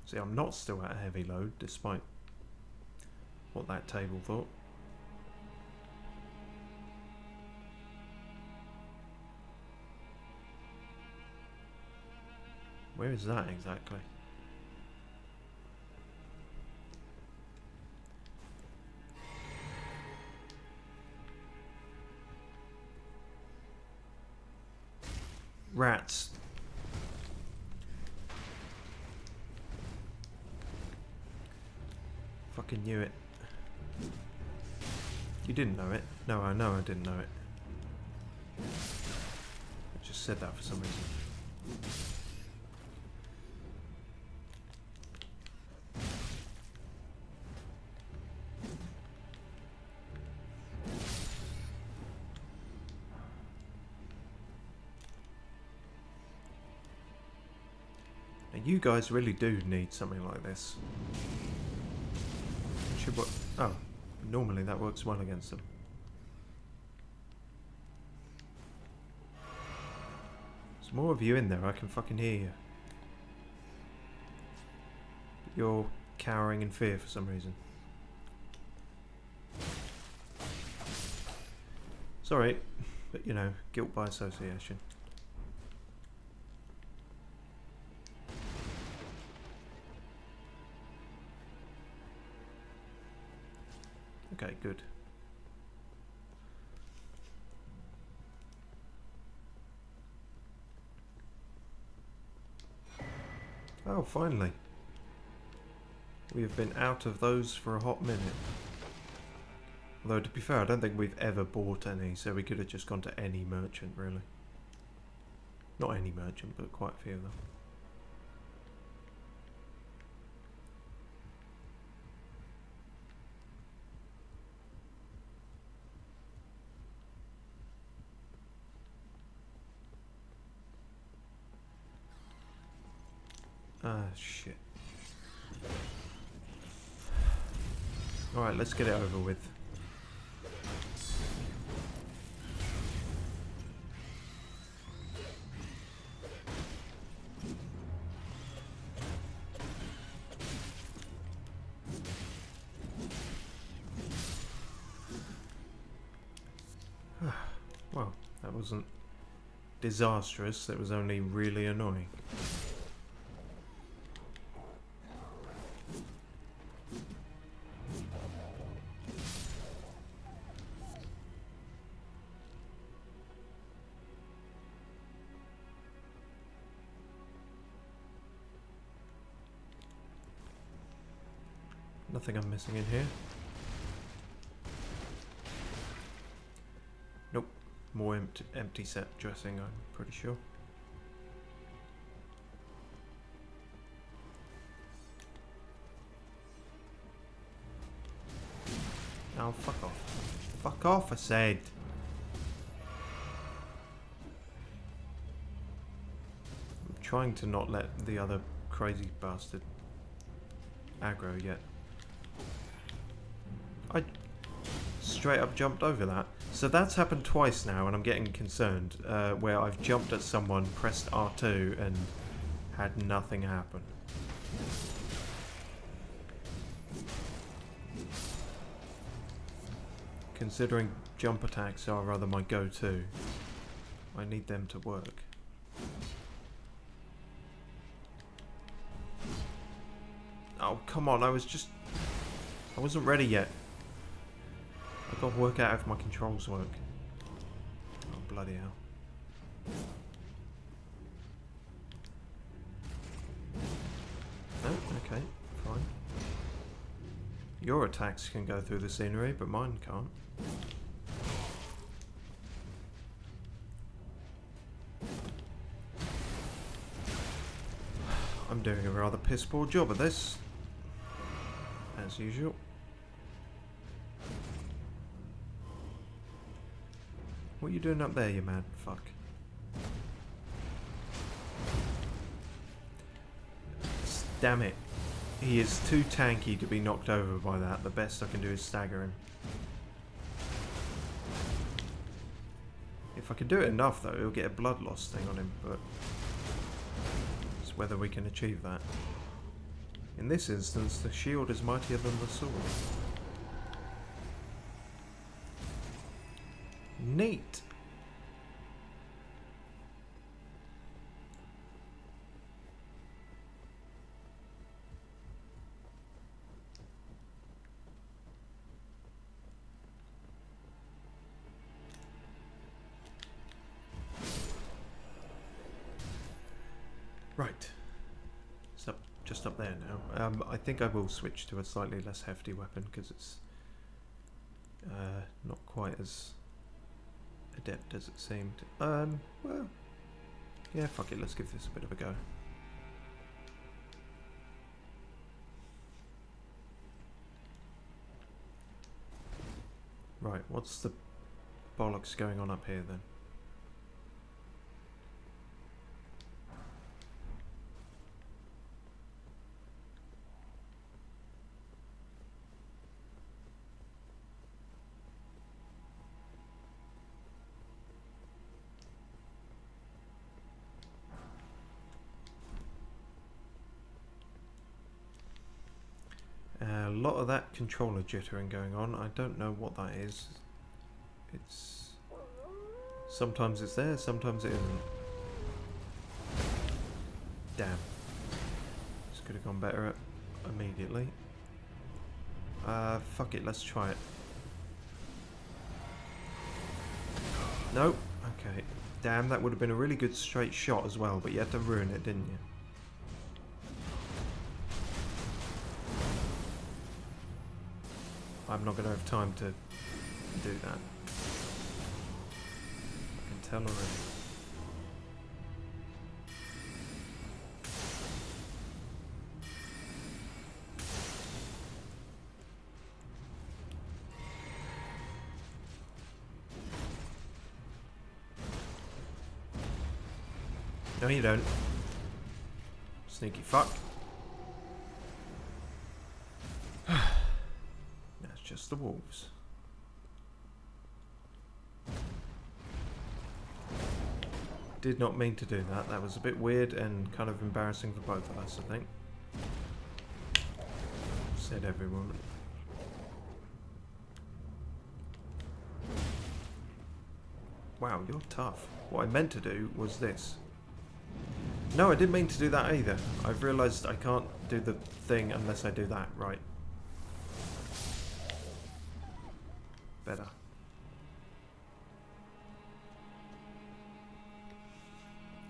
Speaker 1: See, I'm not still at a heavy load, despite what that table thought. Where is that exactly? Rats. Fucking knew it. You didn't know it. No, I know I didn't know it. I just said that for some reason. Now you guys really do need something like this. Should work. Oh, normally that works well against them. There's more of you in there, I can fucking hear you. But you're cowering in fear for some reason. Sorry, but you know, guilt by association. Okay, good. Oh, finally. We have been out of those for a hot minute. Although, to be fair, I don't think we've ever bought any, so we could have just gone to any merchant, really. Not any merchant, but quite a few of them. Ah, shit. Alright, let's get it over with. Well, that wasn't disastrous, that was only really annoying. Nothing I'm missing in here. Nope. More empty set dressing, I'm pretty sure. Oh, fuck off. Fuck off, I said. I'm trying to not let the other crazy bastard aggro yet. I straight up jumped over that. So that's happened twice now and I'm getting concerned, where I've jumped at someone, pressed R2 and had nothing happen. Considering jump attacks are rather my go-to, I need them to work. Oh, come on, I wasn't ready yet. I've got to work out if my controls work. Oh, bloody hell. No, okay, fine. Your attacks can go through the scenery, but mine can't. I'm doing a rather piss poor job of this, as usual. What are you doing up there, you mad fuck? Damn it. He is too tanky to be knocked over by that. The best I can do is stagger him. If I can do it enough though, he'll get a blood loss thing on him, but it's whether we can achieve that. In this instance, the shield is mightier than the sword. Neat! Right. It's up, just up there now. I think I will switch to a slightly less hefty weapon because it's not quite as adept as it seemed. Well, yeah, fuck it, let's give this a bit of a go. Right, what's the bollocks going on up here then? A lot of that controller jittering going on. I don't know what that is. It's... sometimes it's there, sometimes it isn't. Damn. This could have gone better immediately. Fuck it, let's try it. Nope. Okay. Damn, that would have been a really good straight shot as well, but you had to ruin it, didn't you? I'm not going to have time to do that. I can tell already. No, you don't. Sneaky fuck. Just the wolves. Did not mean to do that. That was a bit weird and kind of embarrassing for both of us, I think. Said everyone. Wow, you're tough. What I meant to do was this. No, I didn't mean to do that either. I've realised I can't do the thing unless I do that, right. Better.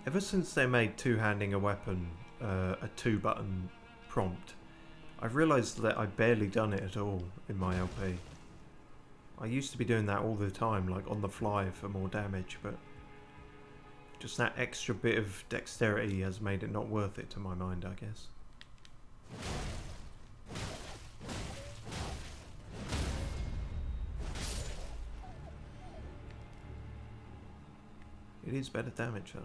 Speaker 1: Ever since they made two-handing a weapon a two-button prompt, I've realised that I've barely done it at all in my LP. I used to be doing that all the time, like on the fly for more damage, but just that extra bit of dexterity has made it not worth it to my mind, I guess. It is better damage though.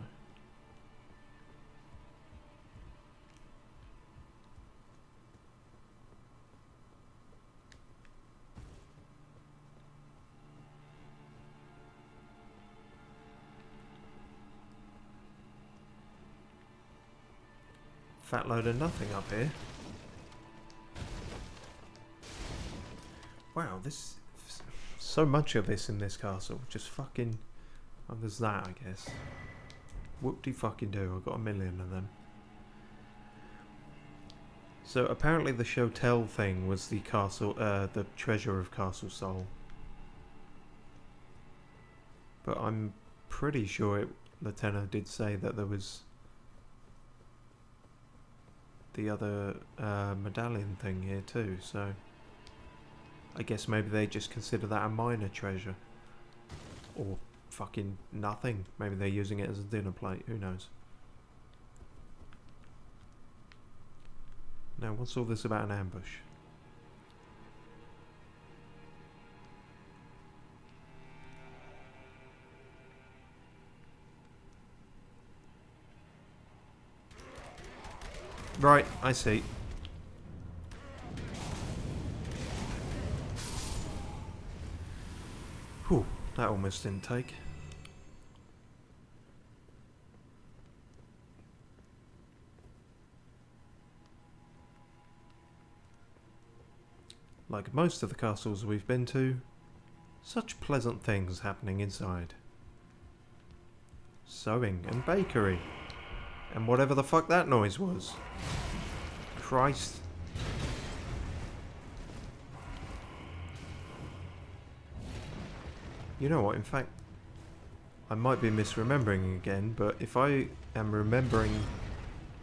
Speaker 1: Fat load of nothing up here. Wow, this... So much of this in this castle. Just fucking... Oh, there's that, I guess. Whoop-de-fucking-do. I've got 1,000,000 of them. So, apparently the Chotel thing was the castle... the treasure of Castle Sol. But I'm pretty sure the tenor did say that there was... the other medallion thing here too, so I guess maybe they just consider that a minor treasure. Or fucking nothing. Maybe they're using it as a dinner plate, who knows. Now, what's all this about an ambush? Right, I see. Whew, that almost didn't take. Like most of the castles we've been to, such pleasant things happening inside. Sewing and bakery. And whatever the fuck that noise was. Christ. You know what, in fact, I might be misremembering again, but if I am remembering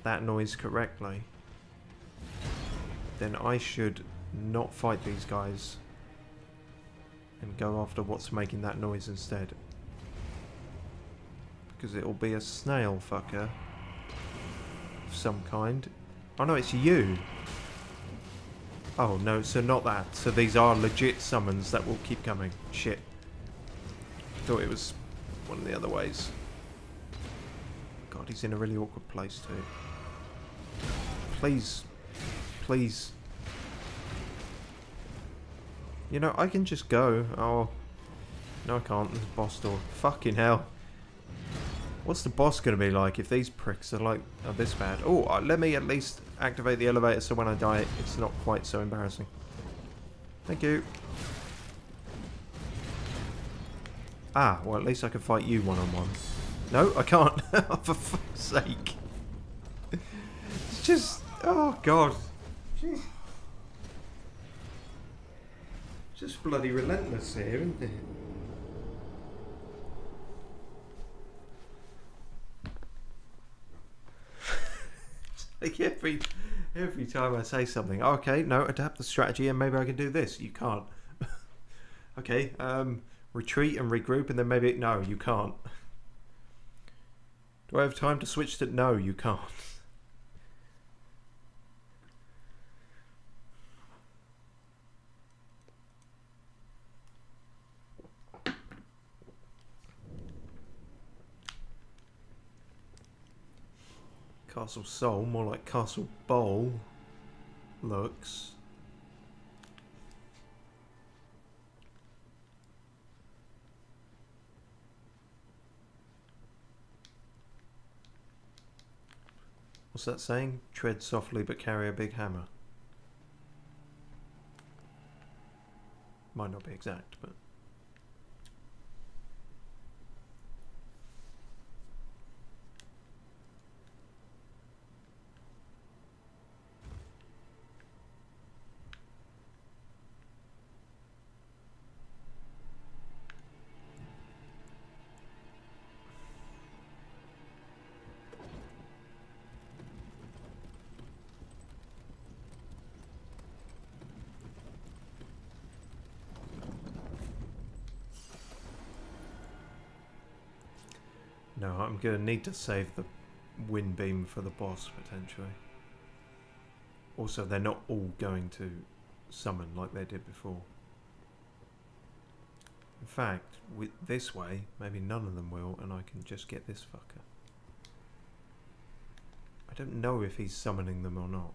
Speaker 1: that noise correctly, then I should not fight these guys and go after what's making that noise instead. Because it'll be a snail fucker of some kind. Oh no, it's you! Oh no, so not that. So these are legit summons that will keep coming. Shit. Thought it was one of the other ways. God, he's in a really awkward place too. Please. Please. You know, I can just go. Oh. No, I can't. There's a boss door. Fucking hell. What's the boss going to be like if these pricks are this bad? Oh, let me at least activate the elevator so when I die, it's not quite so embarrassing. Thank you. Ah, well at least I can fight you one-on-one. No, I can't. For fuck's sake. It's just... Oh, God. Just bloody relentless here, isn't it? Like every time I say something, okay, no, adapt the strategy and maybe I can do this. You can't. Okay, retreat and regroup and then maybe... No, you can't. Do I have time to switch to... No, you can't. Castle Sol, more like Castle Bowl looks. What's that saying? Tread softly but carry a big hammer. Might not be exact, but... No, I'm going to need to save the wind beam for the boss, potentially. Also, they're not all going to summon like they did before. In fact, with this way, maybe none of them will, and I can just get this fucker. I don't know if he's summoning them or not.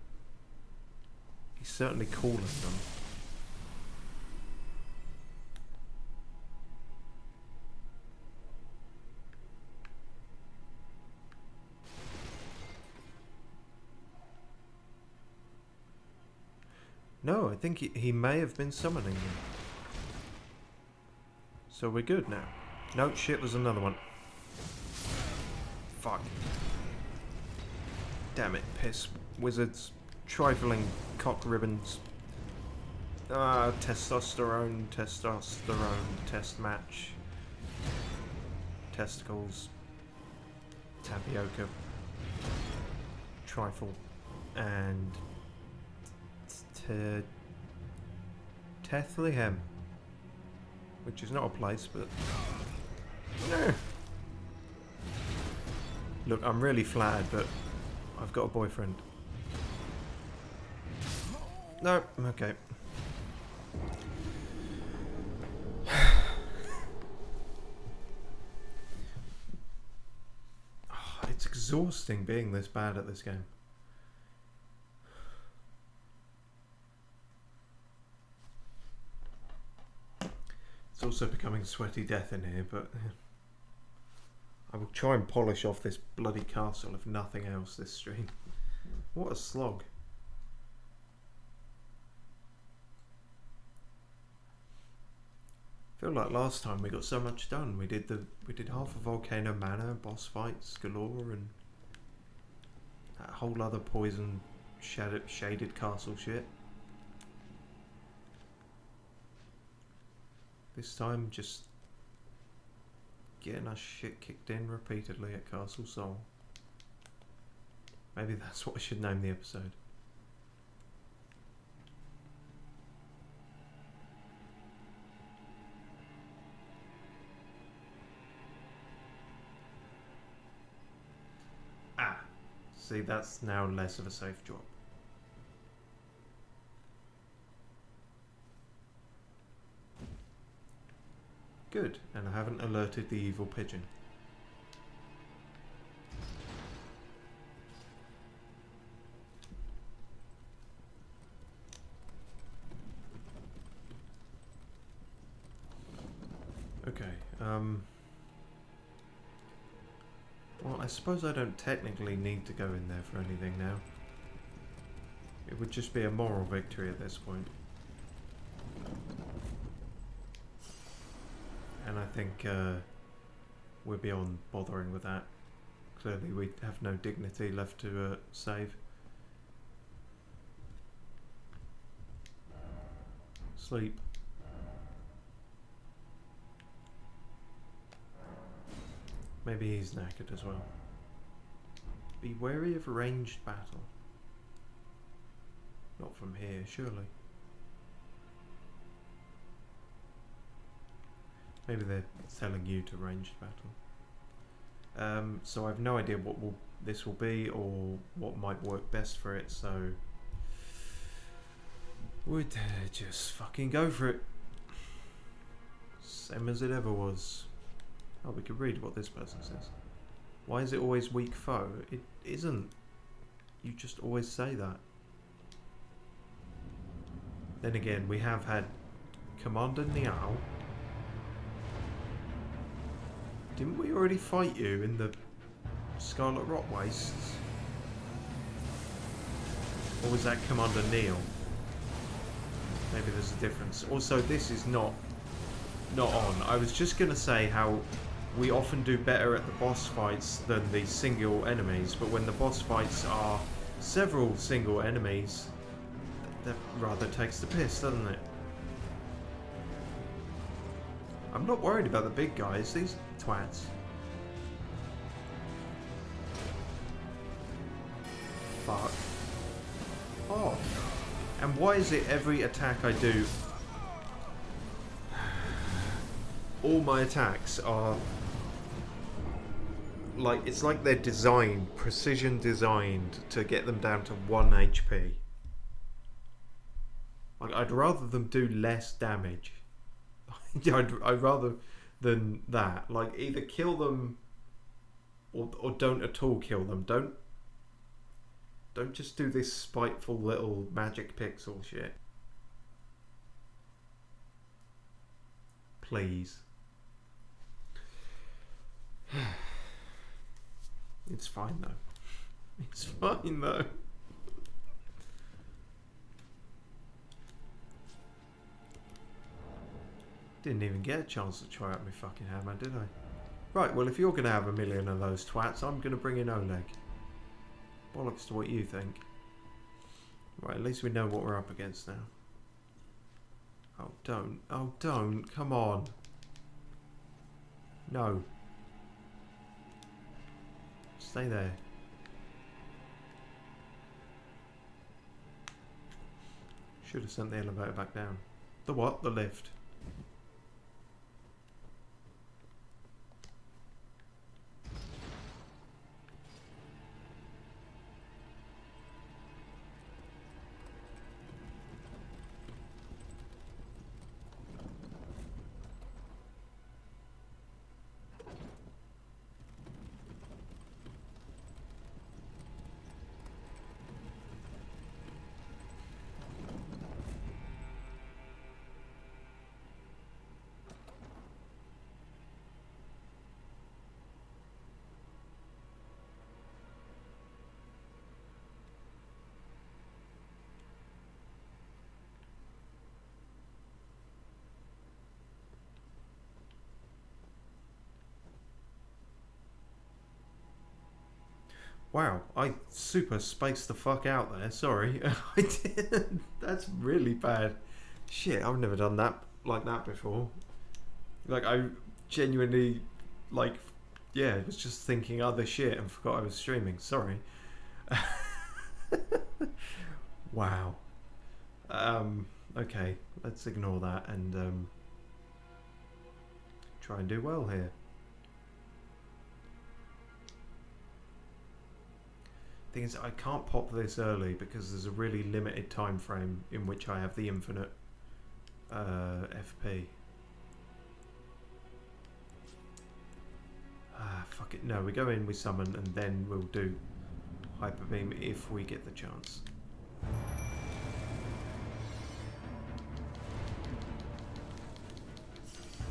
Speaker 1: He's certainly calling them. No, I think he may have been summoning them. So we're good now. No, shit, there's another one. Fuck. Damn it, piss. Wizards. Trifling cock ribbons. Ah, testosterone, test match. Testicles. Tapioca. Trifle. And... Tethlehem. Which is not a place, but... Look, I'm really flattered, but I've got a boyfriend. No, okay. It's exhausting being this bad at this game. It's also becoming sweaty death in here, but I will try and polish off this bloody castle if nothing else this stream. What a slog. I feel like last time we got so much done. We did half of Volcano Manor, boss fights galore, and that whole other poison shaded castle shit. This time, just getting us shit kicked in repeatedly at Castle Sol. Maybe that's what I should name the episode. Ah, see, that's now less of a safe drop. Good, and I haven't alerted the evil pigeon. Okay, well, I suppose I don't technically need to go in there for anything now. It would just be a moral victory at this point. And I think we're beyond bothering with that. Clearly we have no dignity left to save. Sleep. Maybe he's knackered as well. Be wary of ranged battle. Not from here, surely. Maybe they're telling you to ranged battle. So I have no idea what this will be or what might work best for it, so we'd just fucking go for it. Same as it ever was. Oh, we could read what this person says. Why is it always weak foe? It isn't. You just always say that. Then again, we have had Commander Niao. Didn't we already fight you in the Scarlet Rock Wastes? Or was that Commander Neil? Maybe there's a difference. Also, this is not on. I was just going to say how we often do better at the boss fights than the single enemies, but when the boss fights are several single enemies, that rather takes the piss, doesn't it? I'm not worried about the big guys, these twats. Fuck. Oh. And why is it every attack I do, all my attacks are like, it's like they're designed, precision designed to get them down to 1 HP. Like, I'd rather them do less damage. Yeah, I'd rather than that. Like, either kill them or don't at all kill them. Don't just do this spiteful little magic pixel shit. Please. It's fine though. It's fine though. Didn't even get a chance to try out my fucking hammer, did I? Right, well, if you're going to have a million of those twats, I'm going to bring in Oleg. Bollocks to what you think. Right, at least we know what we're up against now. Oh, don't. Oh, don't. Come on. No. Stay there. Should have sent the elevator back down. The what? The lift. Wow, I super spaced the fuck out there, sorry. I did. That's really bad. Shit, I've never done that like that before. Like, I genuinely, like, yeah, was just thinking other shit and forgot I was streaming, sorry. Wow. Okay, let's ignore that and try and do well here. Thing is, I can't pop this early because there's a really limited time frame in which I have the infinite FP. Fuck it. No, we go in, we summon, and then we'll do Hyper Beam if we get the chance.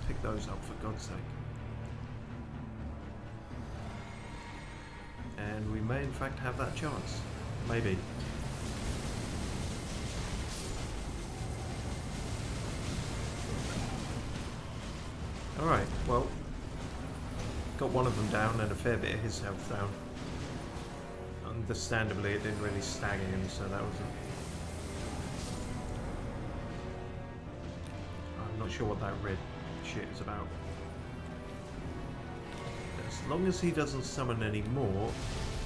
Speaker 1: Pick those up, for God's sake. And we may in fact have that chance. Maybe. Alright, well, got one of them down and a fair bit of his health down. Understandably, it didn't really stagger him, so that wasn't... I'm not sure what that red shit is about. As long as he doesn't summon any more,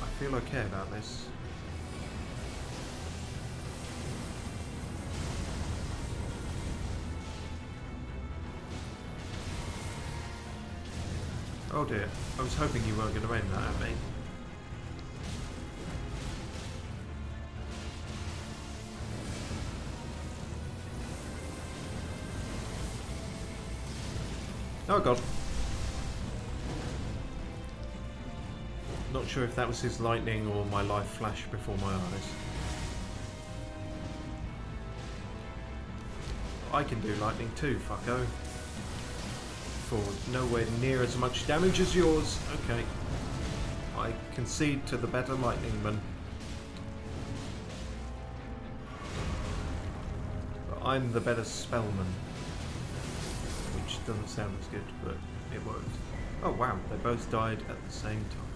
Speaker 1: I feel okay about this. Oh dear, I was hoping you weren't going to aim that at me. Oh god. Not sure if that was his lightning or my life flashed before my eyes. I can do lightning too, fucko. For nowhere near as much damage as yours. Okay. I concede to the better lightningman. But I'm the better spellman. Which doesn't sound as good, but it worked. Oh wow, they both died at the same time.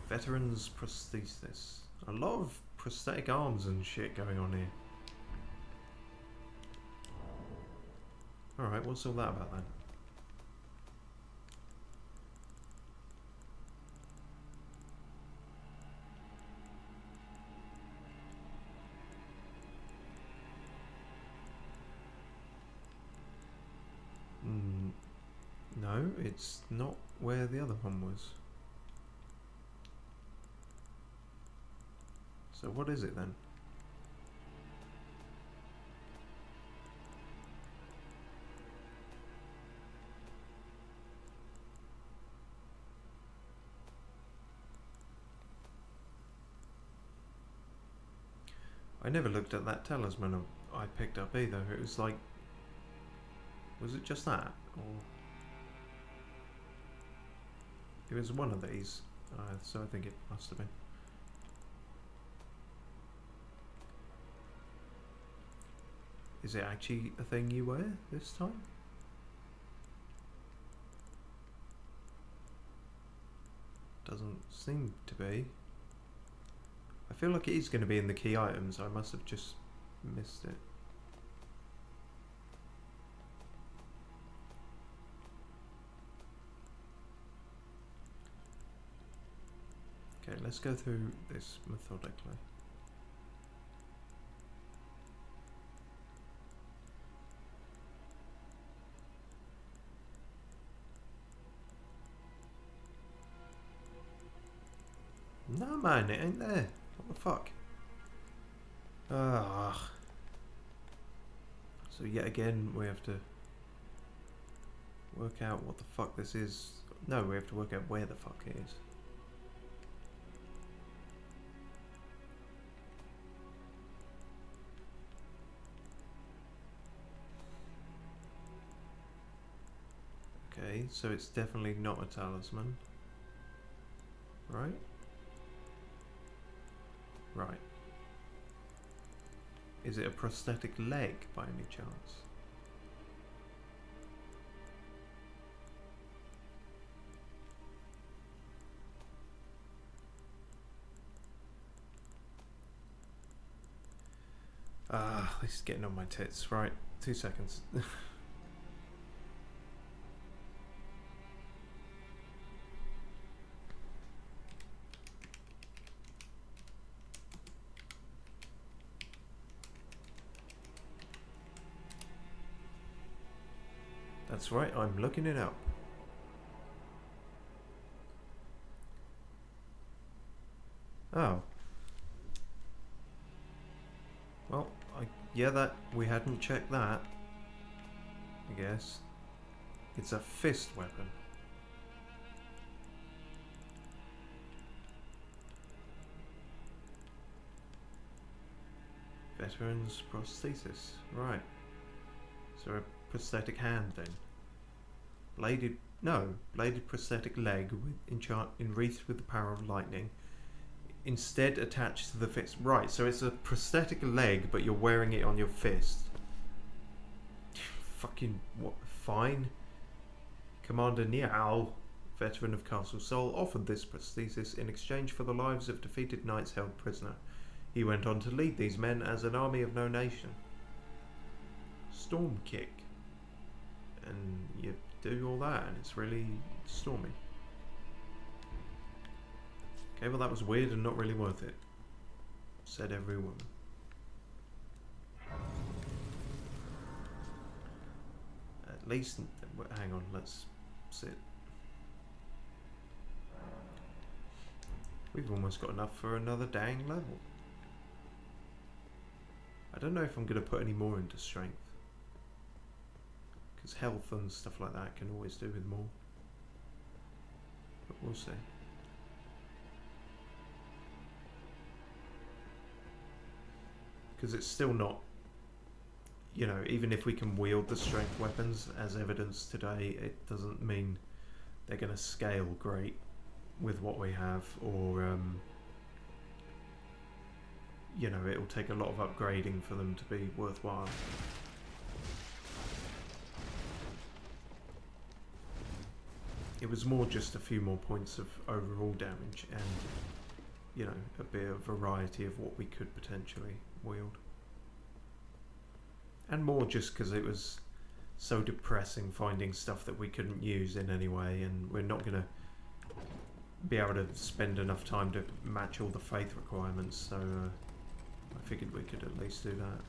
Speaker 1: Veterans prosthesis. A lot of prosthetic arms and shit going on here. Alright, what's all that about then? No, it's not where the other one was. So what is it then? I never looked at that talisman I picked up either. It was like... Was it just that? Or... It was one of these. So I think it must have been. Is it actually a thing you wear this time? Doesn't seem to be. I feel like it is going to be in the key items. I must have just missed it. Okay, let's go through this methodically. No man, it ain't there. What the fuck? Ah. So yet again we have to work out what the fuck this is. No, we have to work out where the fuck it is. Okay, so it's definitely not a talisman. Right? Right. Is it a prosthetic leg by any chance? Ah, this is getting on my tits. Right, 2 seconds. That's right, I'm looking it up. Oh. Well, yeah, that we hadn't checked that. I guess. It's a fist weapon. Veteran's prosthesis. Right. So a prosthetic hand then. Bladed prosthetic leg enwreathed with the power of lightning. Instead attached to the fist. Right, so it's a prosthetic leg, but you're wearing it on your fist. Fucking what? Fine. Commander Niao, veteran of Castle Sol, offered this prosthesis in exchange for the lives of defeated knights held prisoner. He went on to lead these men as an army of no nation. Storm kick. And you do all that and it's really stormy. Okay, well that was weird and not really worth it. Said every woman. At least, hang on, let's sit. We've almost got enough for another dang level. I don't know if I'm going to put any more into strength. Because health and stuff like that can always do with more. But we'll see. Because it's still not, you know, even if we can wield the strength weapons as evidenced today, it doesn't mean they're going to scale great with what we have, or you know, it'll take a lot of upgrading for them to be worthwhile. It was more just a few more points of overall damage and, you know, a bit of variety of what we could potentially wield. And more just because it was so depressing finding stuff that we couldn't use in any way, and we're not going to be able to spend enough time to match all the faith requirements, so I figured we could at least do that.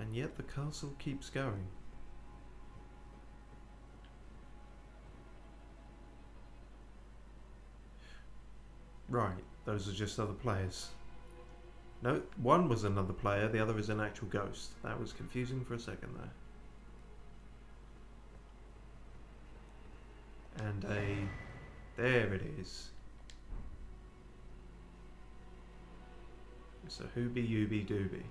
Speaker 1: And yet the castle keeps going. Right, those are just other players. No, one was another player, the other is an actual ghost. That was confusing for a second there. And a There it is. It's a hooby ooby dooby.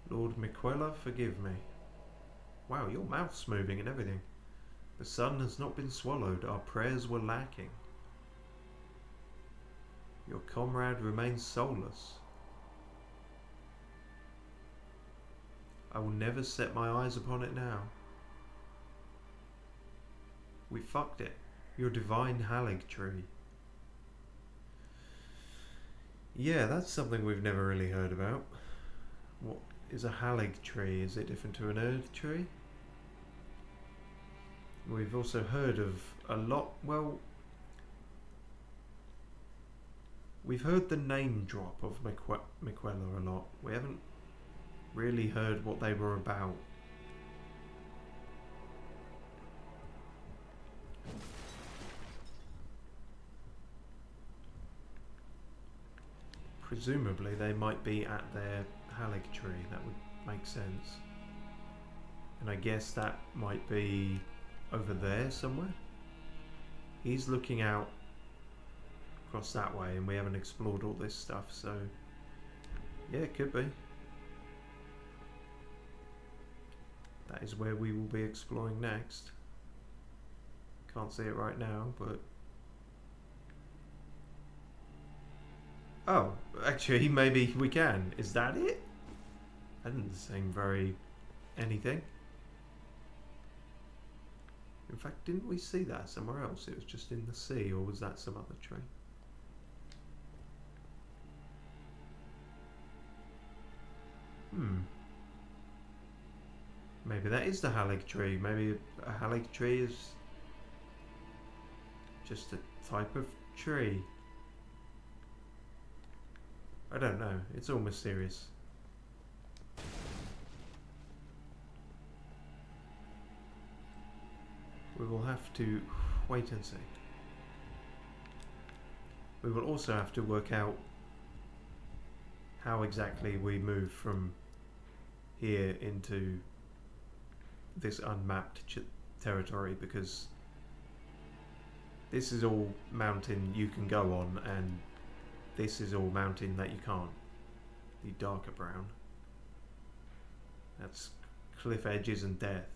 Speaker 1: Lord Miquella, forgive me. Wow, your mouth's moving and everything. The sun has not been swallowed. Our prayers were lacking. Your comrade remains soulless. I will never set my eyes upon it now. We fucked it. Your divine Halig tree. Yeah, that's something we've never really heard about. What is a Halig tree? Is it different to an Erd tree? We've also heard of a lot, well, we've heard the name drop of Miquella a lot. We haven't really heard what they were about. Presumably they might be at their Halig tree, that would make sense. And I guess that might be over there somewhere. He's looking out across that way and we haven't explored all this stuff, so yeah, it could be. That is where we will be exploring next. Can't see it right now, but oh, actually maybe we can. Is that it? That didn't seem very anything. In fact, didn't we see that somewhere else? It was just in the sea, or was that some other tree? Maybe that is the Halig tree. Maybe a Halig tree is just a type of tree. I don't know. It's all mysterious. We will have to wait and see. We will also have to work out how exactly we move from here into this unmapped territory, because this is all mountain you can go on and this is all mountain that you can't. The darker brown. That's cliff edges and death.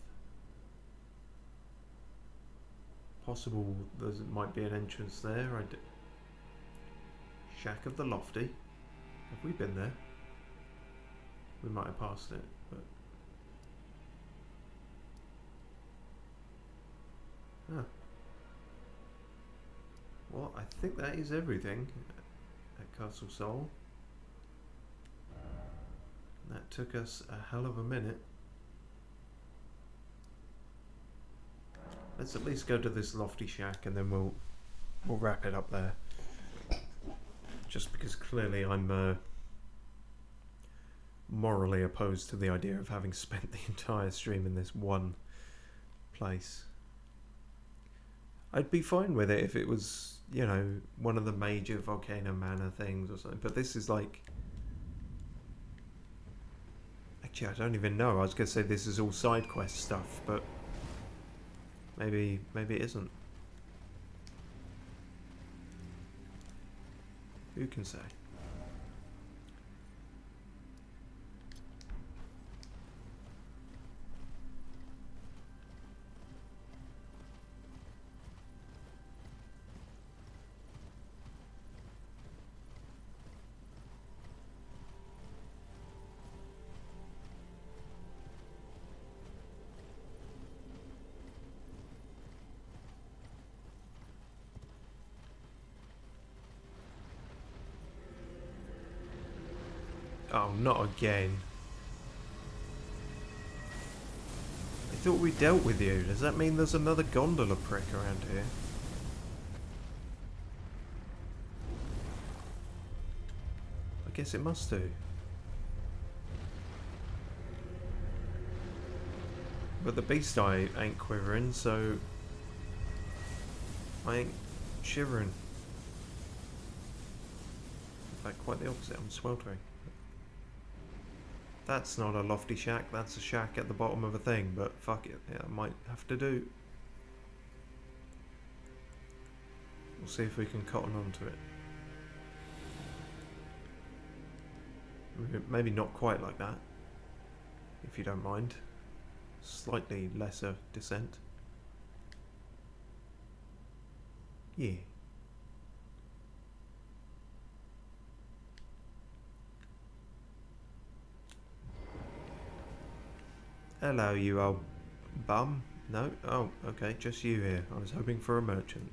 Speaker 1: Possible there might be an entrance there. Shack of the Lofty. Have we been there? We might have passed it, but huh. Well, I think that is everything at Castle Sol. That took us a hell of a minute. Let's at least go to this lofty shack and then we'll wrap it up there. Just because clearly I'm morally opposed to the idea of having spent the entire stream in this one place. I'd be fine with it if it was, you know, one of the major Volcano Manor things or something, but this is like... Actually, I don't even know. I was going to say this is all side quest stuff, but maybe it isn't. Who can say? Oh, not again. I thought we dealt with you. Does that mean there's another gondola prick around here? I guess it must do. But the beast eye ain't quivering, so I ain't shivering. In fact, quite the opposite. I'm sweltering. That's not a lofty shack, that's a shack at the bottom of a thing, but fuck it, yeah, I might have to do. We'll see if we can cotton onto it. Maybe not quite like that, if you don't mind. Slightly lesser descent. Yeah. Hello, you old bum. No? Oh, okay, just you here. I was hoping for a merchant.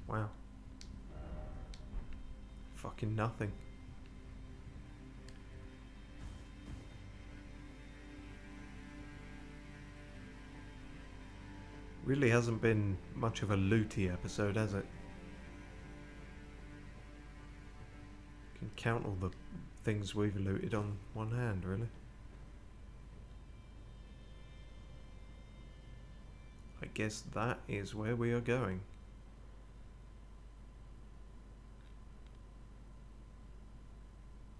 Speaker 1: Wow. Fucking nothing. Really hasn't been much of a looty episode, has it? Can count all the things we've looted on one hand, really. I guess that is where we are going.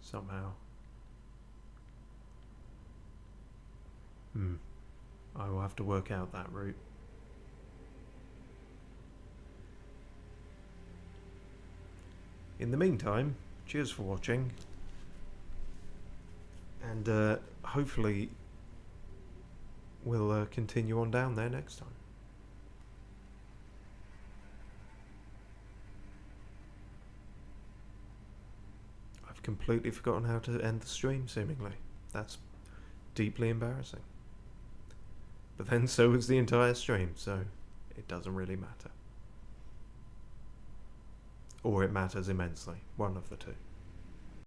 Speaker 1: Somehow. I will have to work out that route. In the meantime, cheers for watching. And hopefully we'll continue on down there next time. I've completely forgotten how to end the stream, seemingly. That's deeply embarrassing. But then so was the entire stream, so it doesn't really matter. Or it matters immensely. One of the two.